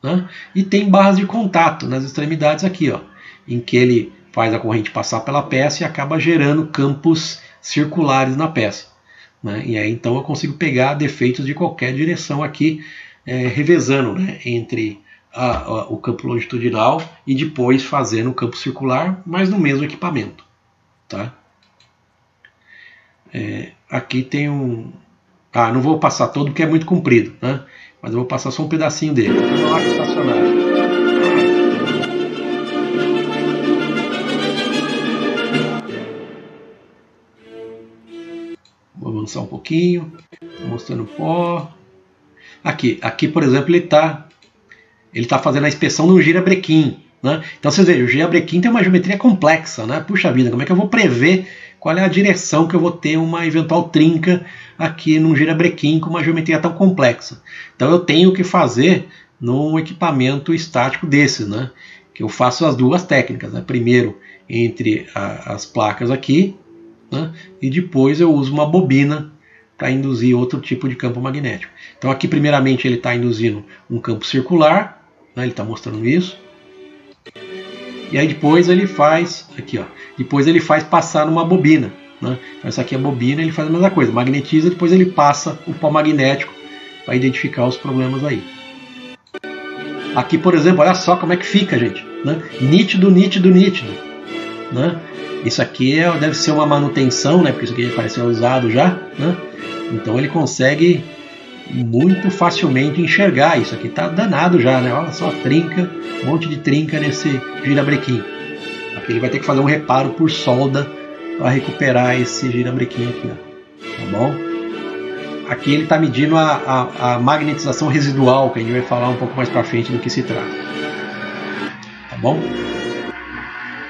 né, e tem barras de contato nas extremidades aqui, ó, em que ele faz a corrente passar pela peça e acaba gerando campos circulares na peça. Né? E aí então eu consigo pegar defeitos de qualquer direção aqui, revezando, né, entre o campo longitudinal e depois fazendo o campo circular, mas no mesmo equipamento. Tá? Aqui tem um... não vou passar todo porque é muito comprido, né? Mas eu vou passar só um pedacinho dele. Uma máquina estacionária. Vou avançar um pouquinho, mostrando o pó. Aqui, por exemplo, ele está fazendo a inspeção de um girabrequim. Né? Então vocês vejam, o girabrequim tem uma geometria complexa. Né? Puxa vida, como é que eu vou prever qual é a direção que eu vou ter uma eventual trinca aqui num girabrequim com uma geometria tão complexa? Então eu tenho que fazer num equipamento estático desses, né? Que eu faço as duas técnicas. Né? Primeiro entre as placas aqui, né? E depois eu uso uma bobina para induzir outro tipo de campo magnético. Então aqui primeiramente ele está induzindo um campo circular, né? Ele está mostrando isso. E aí depois ele faz, aqui ó, depois ele faz passar numa bobina. Né? Então essa aqui é a bobina, ele faz a mesma coisa, magnetiza, depois ele passa o pó magnético para identificar os problemas aí. Aqui, por exemplo, olha só como é que fica, gente. Né? Nítido, nítido, nítido. Né? Isso aqui deve ser uma manutenção, né? Porque isso aqui parece ser usado já. Né? Então ele consegue muito facilmente enxergar. Isso aqui está danado já, né? Olha só a trinca, um monte de trinca nesse girabrequim. Aqui ele vai ter que fazer um reparo por solda para recuperar esse girabrequim aqui. Ó. Tá bom? Aqui ele está medindo a magnetização residual, que a gente vai falar um pouco mais para frente do que se trata. Tá bom?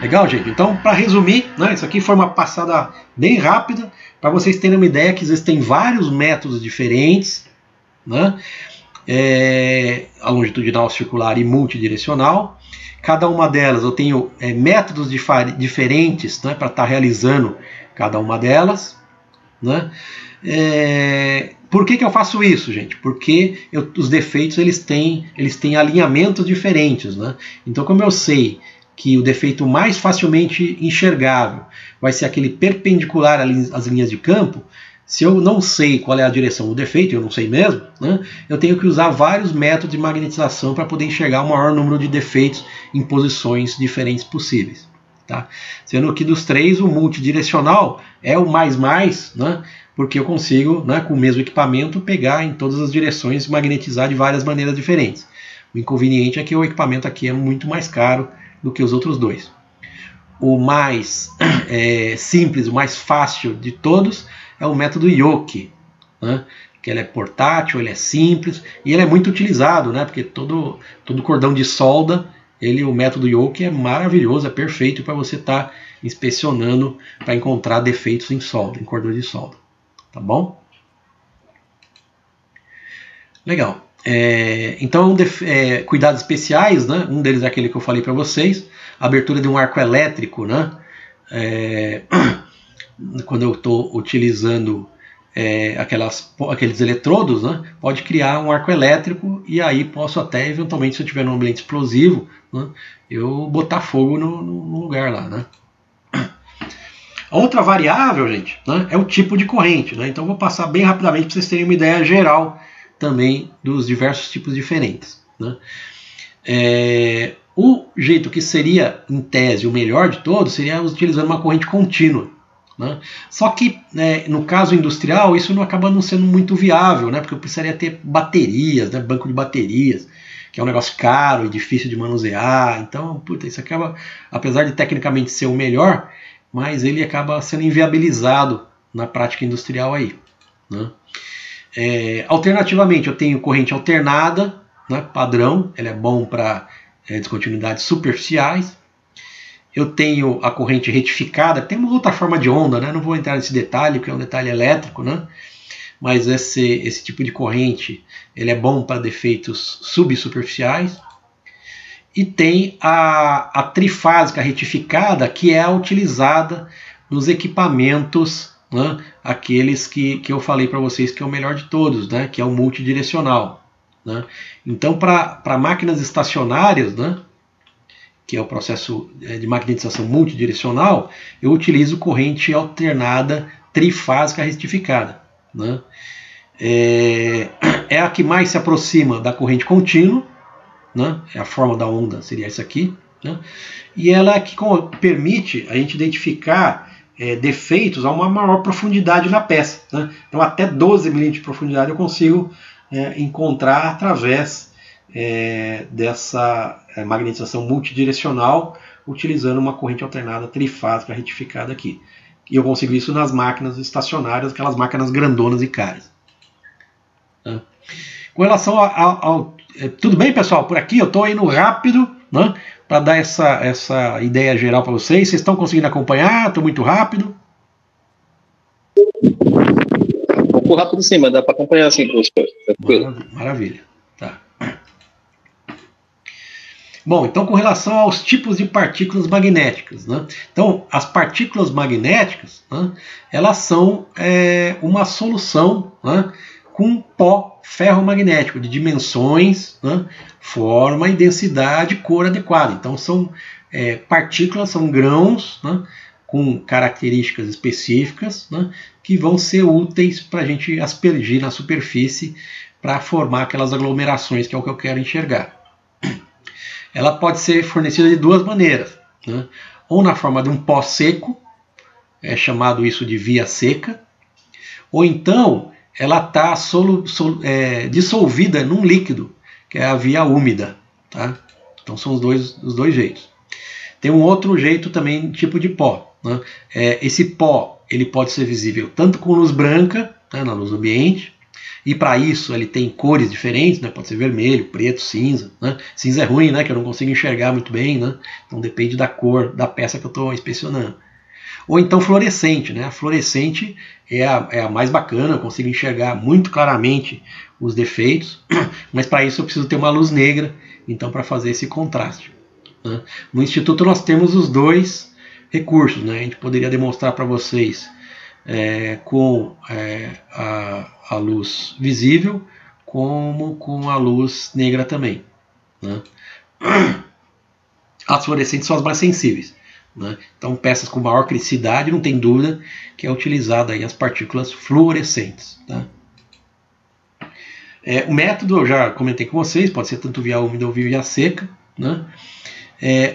Legal, gente? Então, para resumir, né, isso aqui foi uma passada bem rápida, para vocês terem uma ideia que existem vários métodos diferentes, né? A longitudinal, circular e multidirecional. Cada uma delas eu tenho métodos diferentes, né, para estar realizando cada uma delas. Né? Por que eu faço isso, gente? Porque os defeitos eles têm alinhamentos diferentes. Né? Então, como eu sei que o defeito mais facilmente enxergável vai ser aquele perpendicular às linhas de campo, se eu não sei qual é a direção do defeito, eu não sei mesmo, né, eu tenho que usar vários métodos de magnetização para poder enxergar o maior número de defeitos em posições diferentes possíveis. Tá? Sendo que dos três, o multidirecional é o mais, né, porque eu consigo, né, com o mesmo equipamento, pegar em todas as direções e magnetizar de várias maneiras diferentes. O inconveniente é que o equipamento aqui é muito mais caro do que os outros dois. O mais simples, o mais fácil de todos é o método Yoke, né? que ele é portátil, ele é simples e ele é muito utilizado, né? Porque todo cordão de solda, o método Yoke é maravilhoso, é perfeito para você estar inspecionando para encontrar defeitos em solda, em cordões de solda, tá bom? Legal. Então, cuidados especiais, né? Um deles é aquele que eu falei para vocês, a abertura de um arco elétrico, né? Quando eu estou utilizando aqueles eletrodos, né? Pode criar um arco elétrico e aí posso até, eventualmente, se eu estiver num ambiente explosivo, né? Eu botar fogo no lugar lá, né? A outra variável, gente, né? É o tipo de corrente, né? Então, eu vou passar bem rapidamente para vocês terem uma ideia geral também dos diversos tipos diferentes, né? O jeito que seria, em tese, o melhor de todos seria utilizando uma corrente contínua, né? Só que, no caso industrial, isso não acaba não sendo muito viável, né? Porque eu precisaria ter baterias, né? Banco de baterias, que é um negócio caro e difícil de manusear. Então, isso acaba, apesar de tecnicamente ser o melhor, mas ele acaba sendo inviabilizado na prática industrial aí, né? Alternativamente, eu tenho corrente alternada, né, padrão, ele é bom para descontinuidades superficiais. Eu tenho a corrente retificada, tem uma outra forma de onda, né, não vou entrar nesse detalhe, porque é um detalhe elétrico, né, mas esse tipo de corrente ele é bom para defeitos subsuperficiais. E tem a trifásica retificada, que é utilizada nos equipamentos, né, aqueles que eu falei para vocês que é o melhor de todos, né, que é o multidirecional, né. Então, para máquinas estacionárias, né, que é o processo de magnetização multidirecional, eu utilizo corrente alternada trifásica retificada, né. É a que mais se aproxima da corrente contínua, né, a forma da onda seria essa aqui, né, e ela é que permite a gente identificar defeitos a uma maior profundidade na peça, né? Então até 12 milímetros de profundidade eu consigo encontrar através dessa magnetização multidirecional utilizando uma corrente alternada trifásica retificada aqui. E eu consigo isso nas máquinas estacionárias, aquelas máquinas grandonas e caras. Né? Com relação ao tudo bem, pessoal? Por aqui eu estou indo rápido, né, para dar essa ideia geral para vocês. Vocês estão conseguindo acompanhar? Estou muito rápido? Um pouco rápido sim, mas dá para acompanhar sim, professor. Maravilha. Tá. Bom, então com relação aos tipos de partículas magnéticas, né? Então, as partículas magnéticas, né, elas são uma solução, né, com pó ferromagnético de dimensões, né, forma e densidade, cor adequada. Então são partículas, são grãos, né, com características específicas, né, que vão ser úteis para a gente aspergir na superfície para formar aquelas aglomerações que é o que eu quero enxergar. Ela pode ser fornecida de duas maneiras, né, ou na forma de um pó seco, chamado isso de via seca, ou então ela está dissolvida num líquido, que é a via úmida. Tá? Então são os dois jeitos. Tem um outro jeito também, tipo de pó. Né? Esse pó ele pode ser visível tanto com luz branca, né, na luz ambiente, e para isso ele tem cores diferentes, né? Pode ser vermelho, preto, cinza. Né? Cinza é ruim, né? Que eu não consigo enxergar muito bem, né? Então depende da cor da peça que eu estou inspecionando. Ou então fluorescente, né? A fluorescente é a mais bacana, eu consigo enxergar muito claramente os defeitos, mas para isso eu preciso ter uma luz negra, então para fazer esse contraste. Né? No Instituto nós temos os dois recursos, né? A gente poderia demonstrar para vocês com a luz visível, como com a luz negra também. Né? As fluorescentes são as mais sensíveis. Né? Então, peças com maior criticidade, não tem dúvida que é utilizada aí as partículas fluorescentes. Tá? O método, eu já comentei com vocês, pode ser tanto via úmida ou via seca. Né?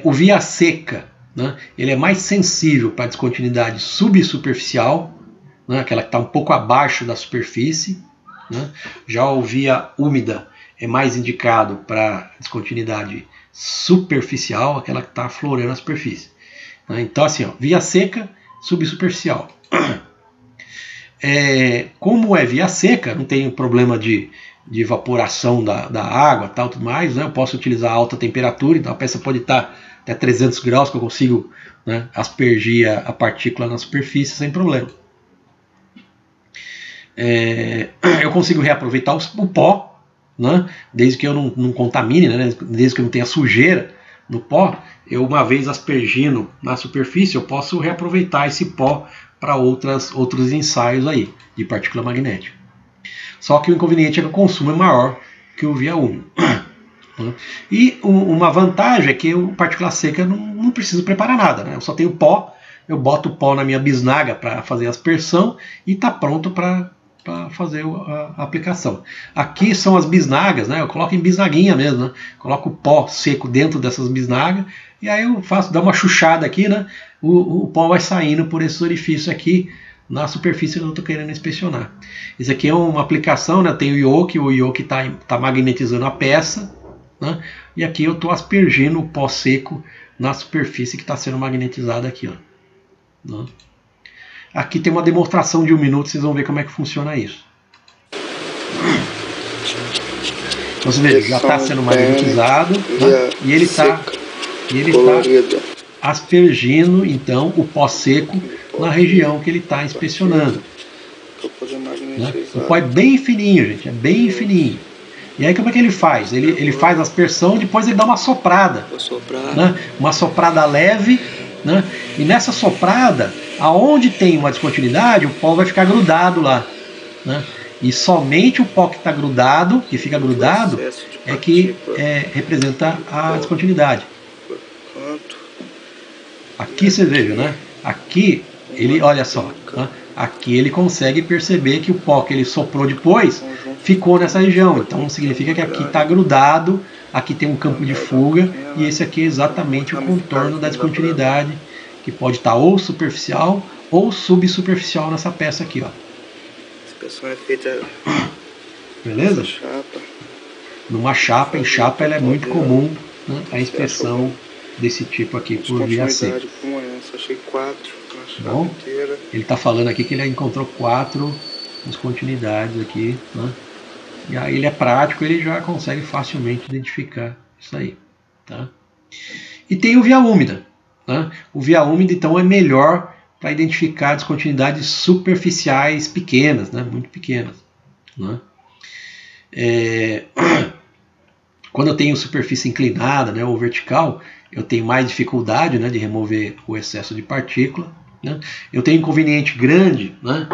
O via seca, né, ele é mais sensível para a descontinuidade subsuperficial, né, aquela que está um pouco abaixo da superfície. Né? Já o via úmida é mais indicado para descontinuidade superficial, aquela que está aflorando a superfície. Então, assim, ó, via seca, subsuperficial. como é via seca, não tem problema de evaporação da água, tal, tudo mais, né? Eu posso utilizar alta temperatura, então a peça pode estar até 300 graus, que eu consigo, né, aspergir a partícula na superfície sem problema. Eu consigo reaproveitar o pó, né, desde que eu não contamine, né, desde que eu não tenha sujeira no pó. Eu, uma vez aspergindo na superfície, eu posso reaproveitar esse pó para outros ensaios aí de partícula magnética. Só que o inconveniente é que o consumo é maior que o via úmida. E uma vantagem é que a partícula seca não preciso preparar nada, né? Eu só tenho pó, eu boto o pó na minha bisnaga para fazer a aspersão e está pronto para fazer a aplicação. Aqui são as bisnagas, né? Eu coloco em bisnaguinha mesmo, né? Coloco o pó seco dentro dessas bisnagas e aí eu dá uma chuchada aqui, né? O pó vai saindo por esses orifícios aqui na superfície que eu estou querendo inspecionar. Isso aqui é uma aplicação, né? Tem o yoke está magnetizando a peça, né? E aqui eu estou aspergindo o pó seco na superfície que está sendo magnetizada aqui, ó, né? Aqui tem uma demonstração de 1 minuto, vocês vão ver como é que funciona isso. Você vê, já está sendo magnetizado, né? E ele está aspergindo então o pó seco na região que ele está inspecionando, né? O pó é bem fininho, gente, é bem fininho. E aí como é que ele faz? Ele faz a aspersão, depois ele dá uma soprada, né? Uma soprada leve, né? E nessa soprada, aonde tem uma descontinuidade, o pó vai ficar grudado lá, né? E somente o pó que está grudado, que fica grudado, é que representa a descontinuidade. Aqui você veja, né? Aqui ele, olha só, né? Aqui ele consegue perceber que o pó que ele soprou depois ficou nessa região. Então significa que aqui está grudado, aqui tem um campo de fuga, e esse aqui é exatamente o contorno da descontinuidade, que pode estar ou superficial ou subsuperficial nessa peça aqui, ó. Essa inspeção é feita, beleza? Numa chapa, em chapa ela é muito comum, né, a inspeção desse tipo aqui por via seca. Achei 4 na chapa inteira. Ele está falando aqui que ele encontrou 4 descontinuidades aqui, né? E aí ele é prático, ele já consegue facilmente identificar isso aí, tá? E tem o via úmida, né? O via úmida então é melhor para identificar descontinuidades superficiais pequenas, né? Muito pequenas, né? Quando eu tenho superfície inclinada, né, ou vertical, eu tenho mais dificuldade, né, de remover o excesso de partícula, né? Eu tenho inconveniente grande, né,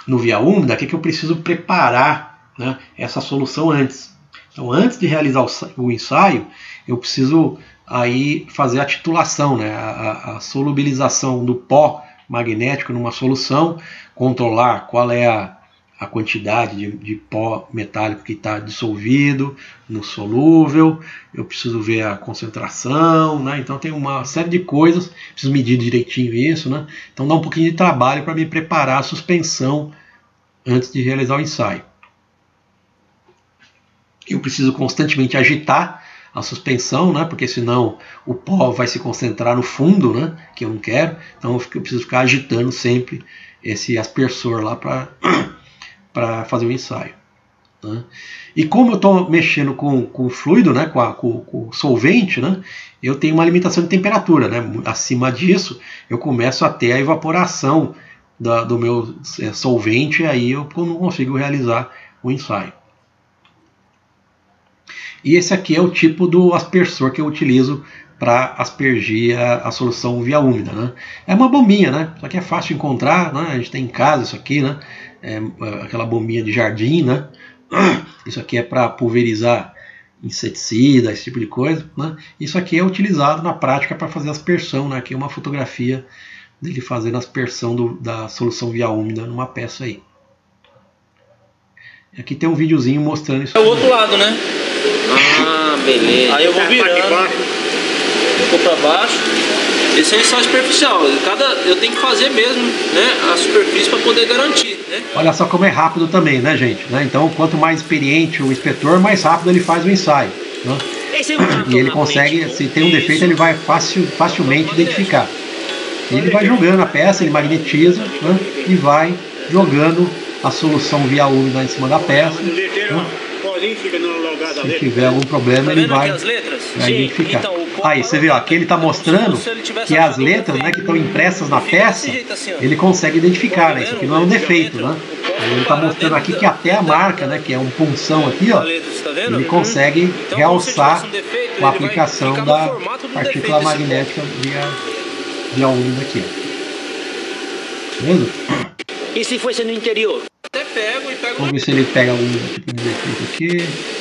no via úmida, que eu preciso preparar, né, essa solução antes. Então, antes de realizar o ensaio, eu preciso aí fazer a titulação, né, a solubilização do pó magnético numa solução, controlar qual é a quantidade de pó metálico que está dissolvido no solúvel, eu preciso ver a concentração, né? Então tem uma série de coisas, preciso medir direitinho isso, né? Então dá um pouquinho de trabalho para me preparar a suspensão antes de realizar o ensaio. Eu preciso constantemente agitar a suspensão, né? Porque senão o pó vai se concentrar no fundo, né? Que eu não quero, então eu preciso ficar agitando sempre esse aspersor lá para fazer o ensaio, né? E como eu estou mexendo com fluido, né, com o solvente, né, eu tenho uma limitação de temperatura, né? Acima disso eu começo a ter a evaporação do meu solvente, e aí eu não consigo realizar o ensaio. E esse aqui é o tipo do aspersor que eu utilizo para aspergir a solução via úmida, né? É uma bombinha, né? Só que é fácil de encontrar, né? A gente tem em casa isso aqui, né? Aquela bombinha de jardim, né? Isso aqui é para pulverizar inseticida, esse tipo de coisa, né? Isso aqui é utilizado na prática para fazer aspersão, né? Aqui é uma fotografia dele fazendo a aspersão da solução via úmida numa peça aí. Aqui tem um videozinho mostrando isso. É o outro lado, né? Ah, beleza. Aí eu vou virando, ficou para baixo. Esse é um ensaio superficial. Eu tenho que fazer mesmo, né, a superfície para poder garantir, né? Olha só como é rápido também, né, gente? Então, quanto mais experiente o inspetor, mais rápido ele faz o ensaio, né? E ele consegue, se tem um defeito, ele vai facilmente identificar. Ele vai jogando a peça, ele magnetiza, né, e vai jogando a solução via úmida em cima da peça. Se tiver algum problema, ele vai identificar. Aí você vê, ó, aqui ele está mostrando que as letras, né, que estão impressas na peça, ele consegue identificar, né? Isso aqui não é um defeito, né? Ele está mostrando aqui que até a marca, né, que é um punção aqui, ó, ele consegue realçar com a aplicação da partícula magnética via úmida aqui. Beleza? E se fosse no interior? Até pego e pego. Vamos ver se ele pega algum tipo de defeito aqui.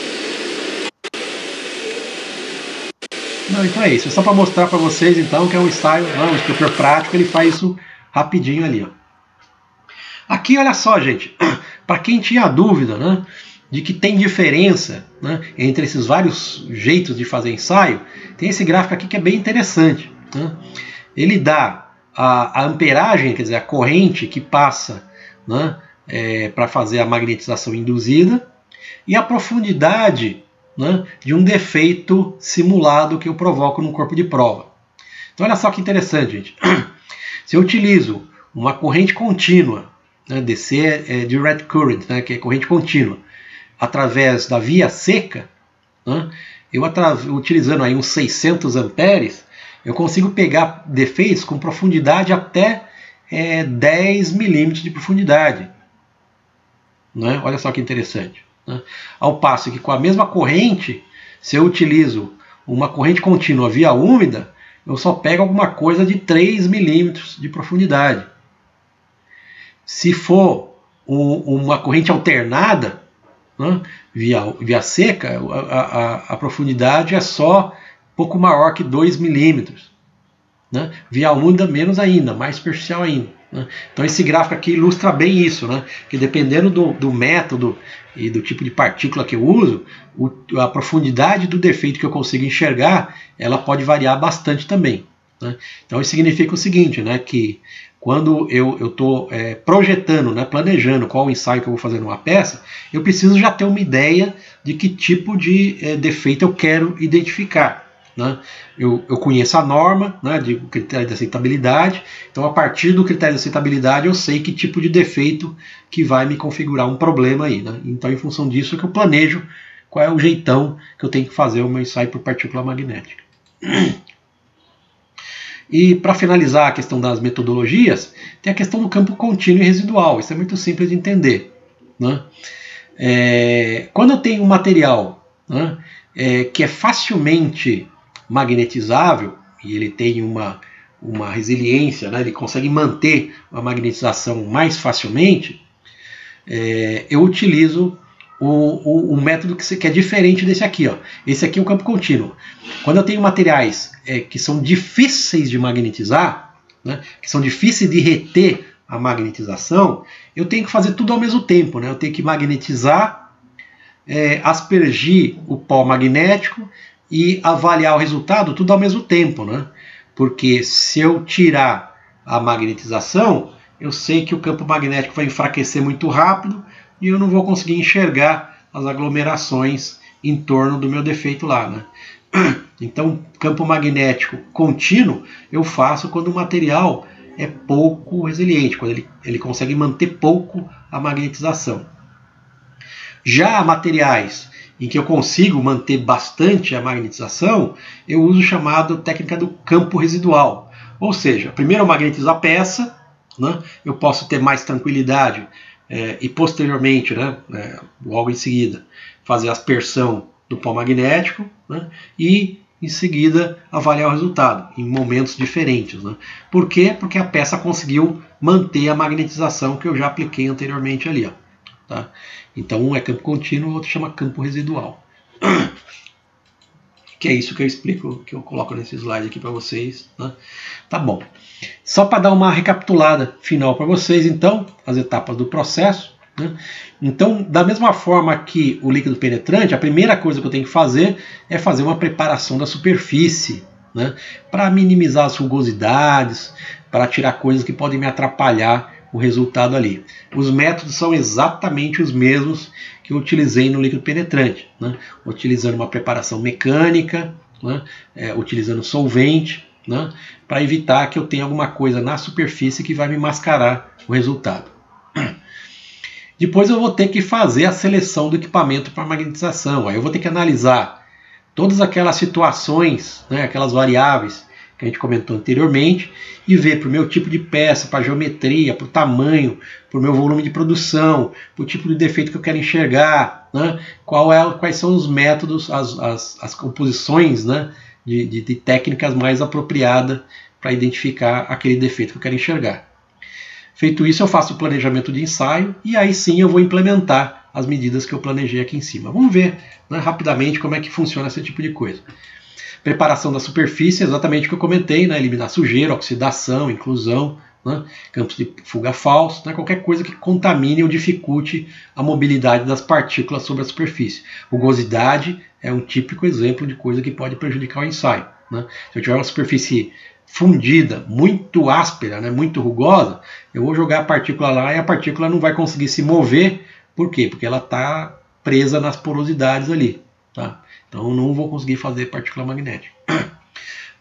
Não, então é isso. É só para mostrar para vocês então que é um ensaio, não, um super prático, ele faz isso rapidinho ali, ó. Aqui, olha só, gente, para quem tinha dúvida, né, de que tem diferença, né, entre esses vários jeitos de fazer ensaio, tem esse gráfico aqui que é bem interessante, né? Ele dá a amperagem, quer dizer, a corrente que passa, né, para fazer a magnetização induzida, e a profundidade, né, de um defeito simulado que eu provoco no corpo de prova. Então olha só que interessante, gente. Se eu utilizo uma corrente contínua, né, DC é direct current, né, que é corrente contínua, através da via seca, né, utilizando aí uns 600 amperes, eu consigo pegar defeitos com profundidade até 10 milímetros de profundidade. Né? Olha só que interessante. Né? Ao passo que com a mesma corrente, se eu utilizo uma corrente contínua via úmida, eu só pego alguma coisa de 3 milímetros de profundidade. Se for uma corrente alternada, né, via seca, a profundidade é só pouco maior que 2 milímetros. Né? Via úmida, menos ainda, mais superficial ainda. Né? Então esse gráfico aqui ilustra bem isso, né? Que dependendo do método e do tipo de partícula que eu uso, a profundidade do defeito que eu consigo enxergar, ela pode variar bastante também. Né? Então isso significa o seguinte, né, que quando eu estou projetando, né, planejando qual o ensaio que eu vou fazer numa peça, eu preciso já ter uma ideia de que tipo de defeito eu quero identificar. Né? Eu conheço a norma, né, de critério de aceitabilidade, então a partir do critério de aceitabilidade eu sei que tipo de defeito que vai me configurar um problema aí. Né? Então em função disso é que eu planejo qual é o jeitão que eu tenho que fazer o meu ensaio por partícula magnética. E para finalizar a questão das metodologias, tem a questão do campo contínuo e residual. Isso é muito simples de entender. Né? Quando eu tenho um material, né, que é facilmente magnetizável, e ele tem uma resiliência, né, ele consegue manter a magnetização mais facilmente, eu utilizo um método que é diferente desse aqui. Ó. Esse aqui é o campo contínuo. Quando eu tenho materiais que são difíceis de magnetizar, né, que são difíceis de reter a magnetização, eu tenho que fazer tudo ao mesmo tempo. Né? Eu tenho que magnetizar, aspergir o pó magnético e avaliar o resultado tudo ao mesmo tempo. Né? Porque se eu tirar a magnetização, eu sei que o campo magnético vai enfraquecer muito rápido e eu não vou conseguir enxergar as aglomerações em torno do meu defeito lá. Né? Então, campo magnético contínuo eu faço quando o material é pouco resiliente, quando ele consegue manter pouco a magnetização. Já materiais em que eu consigo manter bastante a magnetização, eu uso o chamado técnica do campo residual. Ou seja, primeiro eu magnetizo a peça, né, eu posso ter mais tranquilidade e posteriormente, né, logo em seguida, fazer a aspersão do pó magnético, né, e em seguida avaliar o resultado em momentos diferentes. Né? Por quê? Porque a peça conseguiu manter a magnetização que eu já apliquei anteriormente ali. Ó, tá? Então um é campo contínuo, o outro chama campo residual. Que é isso que eu explico, que eu coloco nesse slide aqui para vocês. Né? Tá bom. Só para dar uma recapitulada final para vocês, então, as etapas do processo. Né? Então, da mesma forma que o líquido penetrante, a primeira coisa que eu tenho que fazer é fazer uma preparação da superfície, né? Para minimizar as rugosidades, para tirar coisas que podem me atrapalhar o resultado ali. Os métodos são exatamente os mesmos que eu utilizei no líquido penetrante, né? Utilizando uma preparação mecânica, né? Utilizando solvente, né? Para evitar que eu tenha alguma coisa na superfície que vai me mascarar o resultado. Depois eu vou ter que fazer a seleção do equipamento para magnetização. Aí eu vou ter que analisar todas aquelas situações, né, aquelas variáveis que a gente comentou anteriormente, e ver para o meu tipo de peça, para a geometria, para o tamanho, para o meu volume de produção, para o tipo de defeito que eu quero enxergar, né, quais são os métodos, as composições, né, de técnicas mais apropriadas para identificar aquele defeito que eu quero enxergar. Feito isso, eu faço o planejamento de ensaio e aí sim eu vou implementar as medidas que eu planejei aqui em cima. Vamos ver, né, rapidamente como é que funciona esse tipo de coisa. Preparação da superfície, exatamente o que eu comentei, né, eliminar sujeira, oxidação, inclusão, né, campos de fuga falsos, né, qualquer coisa que contamine ou dificulte a mobilidade das partículas sobre a superfície. Rugosidade é um típico exemplo de coisa que pode prejudicar o ensaio, né. Se eu tiver uma superfície fundida, muito áspera, né, muito rugosa, eu vou jogar a partícula lá e a partícula não vai conseguir se mover. Por quê? Porque ela está presa nas porosidades ali. Tá? Então não vou conseguir fazer partícula magnética.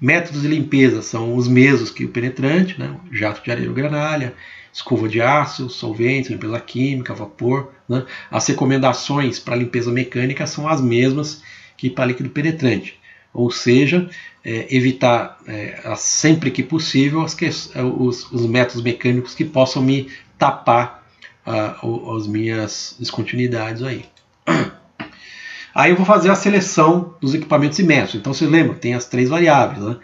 Métodos de limpeza são os mesmos que o penetrante, né, jato de areia ou granalha, escova de ácido, solvente, limpeza química, vapor. Né. As recomendações para limpeza mecânica são as mesmas que para líquido penetrante. Ou seja, evitar sempre que possível os métodos mecânicos que possam me tapar as minhas descontinuidades aí. Aí eu vou fazer a seleção dos equipamentos e métodos. Então você lembra, tem as 3 variáveis, né?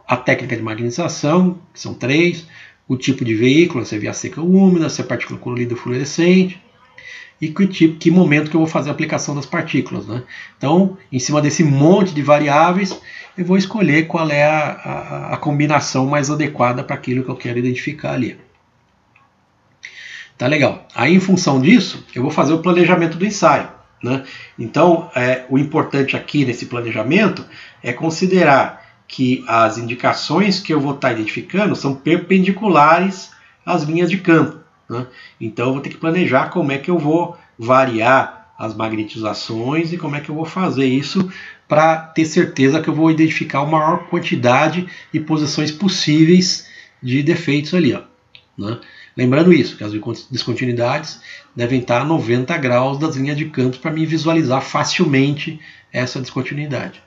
A técnica de magnetização, que são 3, o tipo de veículo, se é via seca ou úmida, se é partícula colorida ou fluorescente, e que momento que eu vou fazer a aplicação das partículas, né? Então, em cima desse monte de variáveis, eu vou escolher qual é a combinação mais adequada para aquilo que eu quero identificar ali. Tá legal. Aí, em função disso, eu vou fazer o planejamento do ensaio, né? Então, o importante aqui nesse planejamento é considerar que as indicações que eu vou estar identificando são perpendiculares às linhas de campo, né? Então eu vou ter que planejar como é que eu vou variar as magnetizações e como é que eu vou fazer isso para ter certeza que eu vou identificar a maior quantidade e posições possíveis de defeitos ali, ó, né? Lembrando isso, que as descontinuidades devem estar a 90 graus das linhas de campo para me visualizar facilmente essa descontinuidade.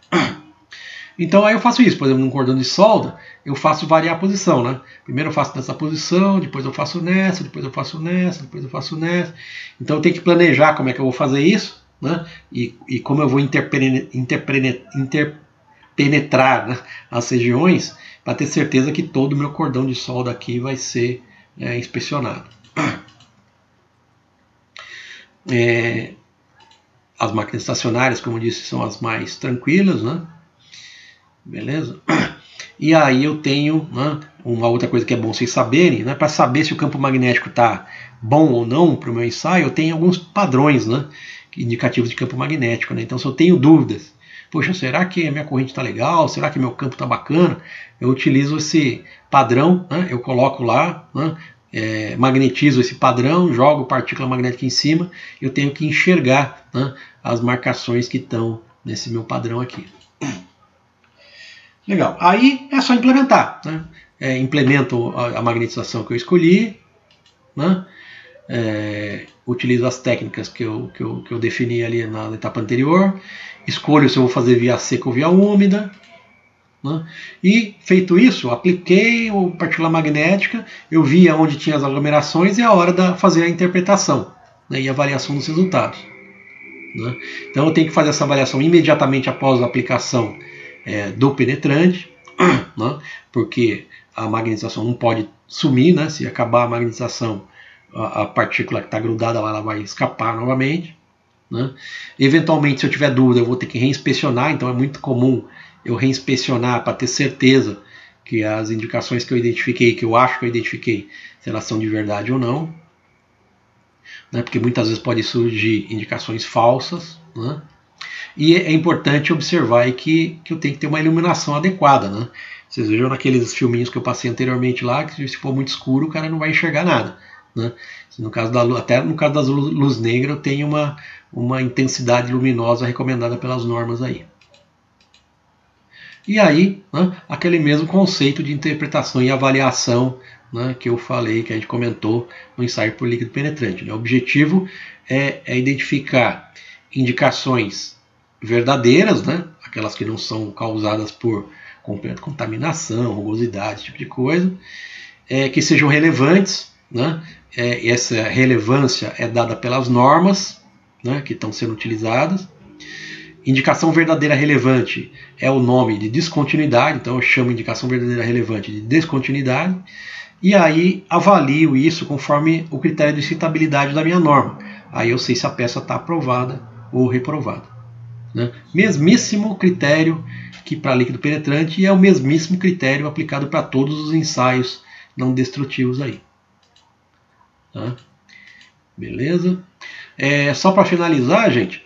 Então aí eu faço isso, por exemplo, num cordão de solda, eu faço variar a posição, né? Primeiro eu faço nessa posição, depois eu faço nessa, depois eu faço nessa, depois eu faço nessa. Então eu tenho que planejar como é que eu vou fazer isso, né? E como eu vou interpenetrar, né, as regiões, para ter certeza que todo o meu cordão de solda aqui vai ser inspecionado. As máquinas estacionárias, como eu disse, são as mais tranquilas, né? Beleza? E aí eu tenho, né, uma outra coisa que é bom vocês saberem, né, para saber se o campo magnético está bom ou não para o meu ensaio, eu tenho alguns padrões, né, indicativos de campo magnético, né? Então se eu tenho dúvidas, poxa, será que a minha corrente está legal? Será que meu campo está bacana? Eu utilizo esse padrão, né, eu coloco lá, né, magnetizo esse padrão, jogo partícula magnética em cima, eu tenho que enxergar, né, as marcações que estão nesse meu padrão aqui. Legal, aí é só implementar, né? Implemento a magnetização que eu escolhi, né? Utilizo as técnicas que eu defini ali na etapa anterior, escolho se eu vou fazer via seca ou via úmida, né? E feito isso, apliquei a partícula magnética, eu vi onde tinha as aglomerações e é a hora de fazer a interpretação, né, e a avaliação dos resultados, né? Então eu tenho que fazer essa avaliação imediatamente após a aplicação do penetrante, né, porque a magnetização não pode sumir, né? Se acabar a magnetização, a partícula que está grudada lá, ela vai escapar novamente, né? Eventualmente, se eu tiver dúvida, eu vou ter que reinspecionar, então é muito comum eu reinspecionar para ter certeza que as indicações que eu identifiquei, que eu acho que eu identifiquei, se elas são de verdade ou não, né? Porque muitas vezes pode surgir indicações falsas, né? E é importante observar aí que eu tenho que ter uma iluminação adequada, né? Vocês vejam naqueles filminhos que eu passei anteriormente lá, que se for muito escuro, o cara não vai enxergar nada, né? No caso da luz, até no caso das luz negra, eu tenho uma intensidade luminosa recomendada pelas normas aí. E aí, né, aquele mesmo conceito de interpretação e avaliação né, que eu falei, que a gente comentou no ensaio por líquido penetrante. Né? O objetivo é identificar indicações verdadeiras, né, aquelas que não são causadas por contaminação, rugosidade, esse tipo de coisa, que sejam relevantes, né, essa relevância é dada pelas normas, né, que estão sendo utilizadas. Indicação verdadeira relevante é o nome de descontinuidade, então eu chamo indicação verdadeira relevante de descontinuidade, e aí avalio isso conforme o critério de citabilidade da minha norma. Aí eu sei se a peça está aprovada ou reprovada. Né? Mesmíssimo critério que para líquido penetrante, e é o mesmíssimo critério aplicado para todos os ensaios não destrutivos aí. Tá? Beleza? Só para finalizar, gente,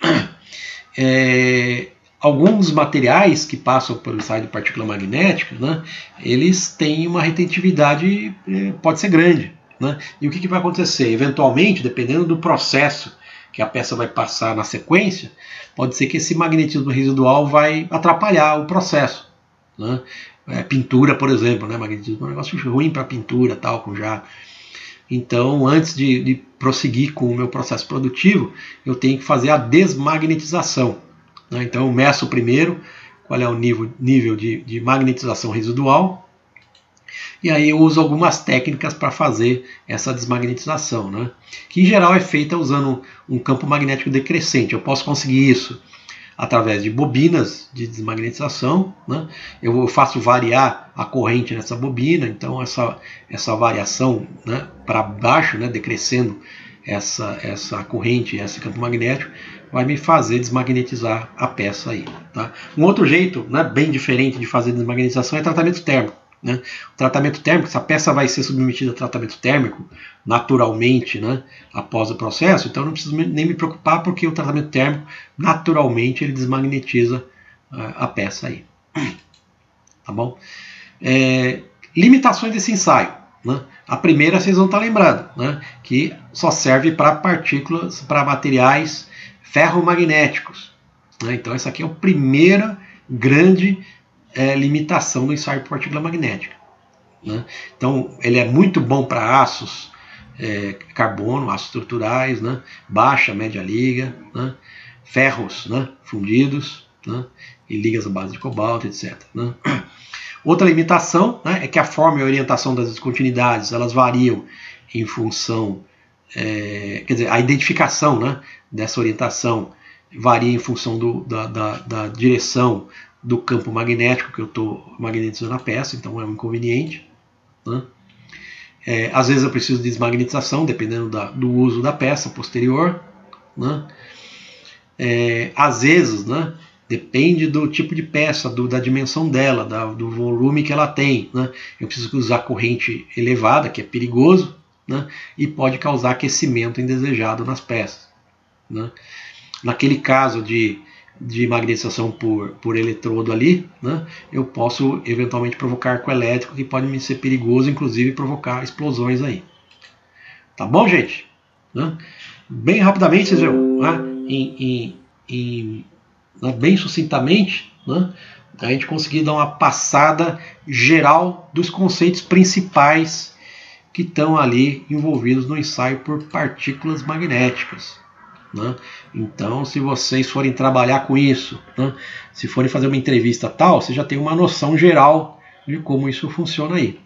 alguns materiais que passam pelo ensaio de partícula magnética, né, eles têm uma retentividade, pode ser grande. Né? E o que vai acontecer? Eventualmente, dependendo do processo que a peça vai passar na sequência, pode ser que esse magnetismo residual vai atrapalhar o processo. Né? Pintura, por exemplo, né? Magnetismo é um negócio ruim para pintura, tal, com jato. Então, antes de prosseguir com o meu processo produtivo, eu tenho que fazer a desmagnetização. Né? Então, eu meço primeiro qual é o nível de magnetização residual, e aí eu uso algumas técnicas para fazer essa desmagnetização, né? Que em geral é feita usando um campo magnético decrescente. Eu posso conseguir isso através de bobinas de desmagnetização, né? Eu faço variar a corrente nessa bobina, então essa variação, né, para baixo, né, decrescendo essa corrente, esse campo magnético, vai me fazer desmagnetizar a peça aí. Tá? Um outro jeito, né, bem diferente de fazer desmagnetização é tratamento térmico. Né? O tratamento térmico, essa peça vai ser submetida a tratamento térmico naturalmente, né, após o processo, então eu não preciso nem me preocupar, porque o tratamento térmico naturalmente ele desmagnetiza a peça aí. Tá bom? Limitações desse ensaio. Né? A primeira vocês vão estar lembrando, né, que só serve para partículas, para materiais ferromagnéticos. Né? Então essa aqui é a primeira grande limitação do ensaio por partícula magnética. Né? Então ele é muito bom para aços carbono, aços estruturais, né? Baixa, média liga, né? Ferros, né? Fundidos, né? E ligas à base de cobalto, etc. Né? Outra limitação, né, é que a forma e a orientação das descontinuidades elas variam em função, quer dizer, a identificação, né, dessa orientação varia em função da direção do campo magnético que eu estou magnetizando a peça, então é um inconveniente. Né? Às vezes eu preciso de desmagnetização, dependendo do uso da peça posterior. Né? Às vezes, né, depende do tipo de peça, da dimensão dela, do volume que ela tem. Né? Eu preciso usar corrente elevada, que é perigoso, né? E pode causar aquecimento indesejado nas peças. Né? Naquele caso de magnetização por eletrodo ali, né, eu posso eventualmente provocar arco elétrico, que pode me ser perigoso, inclusive provocar explosões aí. Tá bom, gente? Né? Bem rapidamente, vocês viram, né? Bem sucintamente, né, a gente conseguiu dar uma passada geral dos conceitos principais que estão ali envolvidos no ensaio por partículas magnéticas. Né? Então, se vocês forem trabalhar com isso, né, se forem fazer uma entrevista tal, você já tem uma noção geral de como isso funciona aí.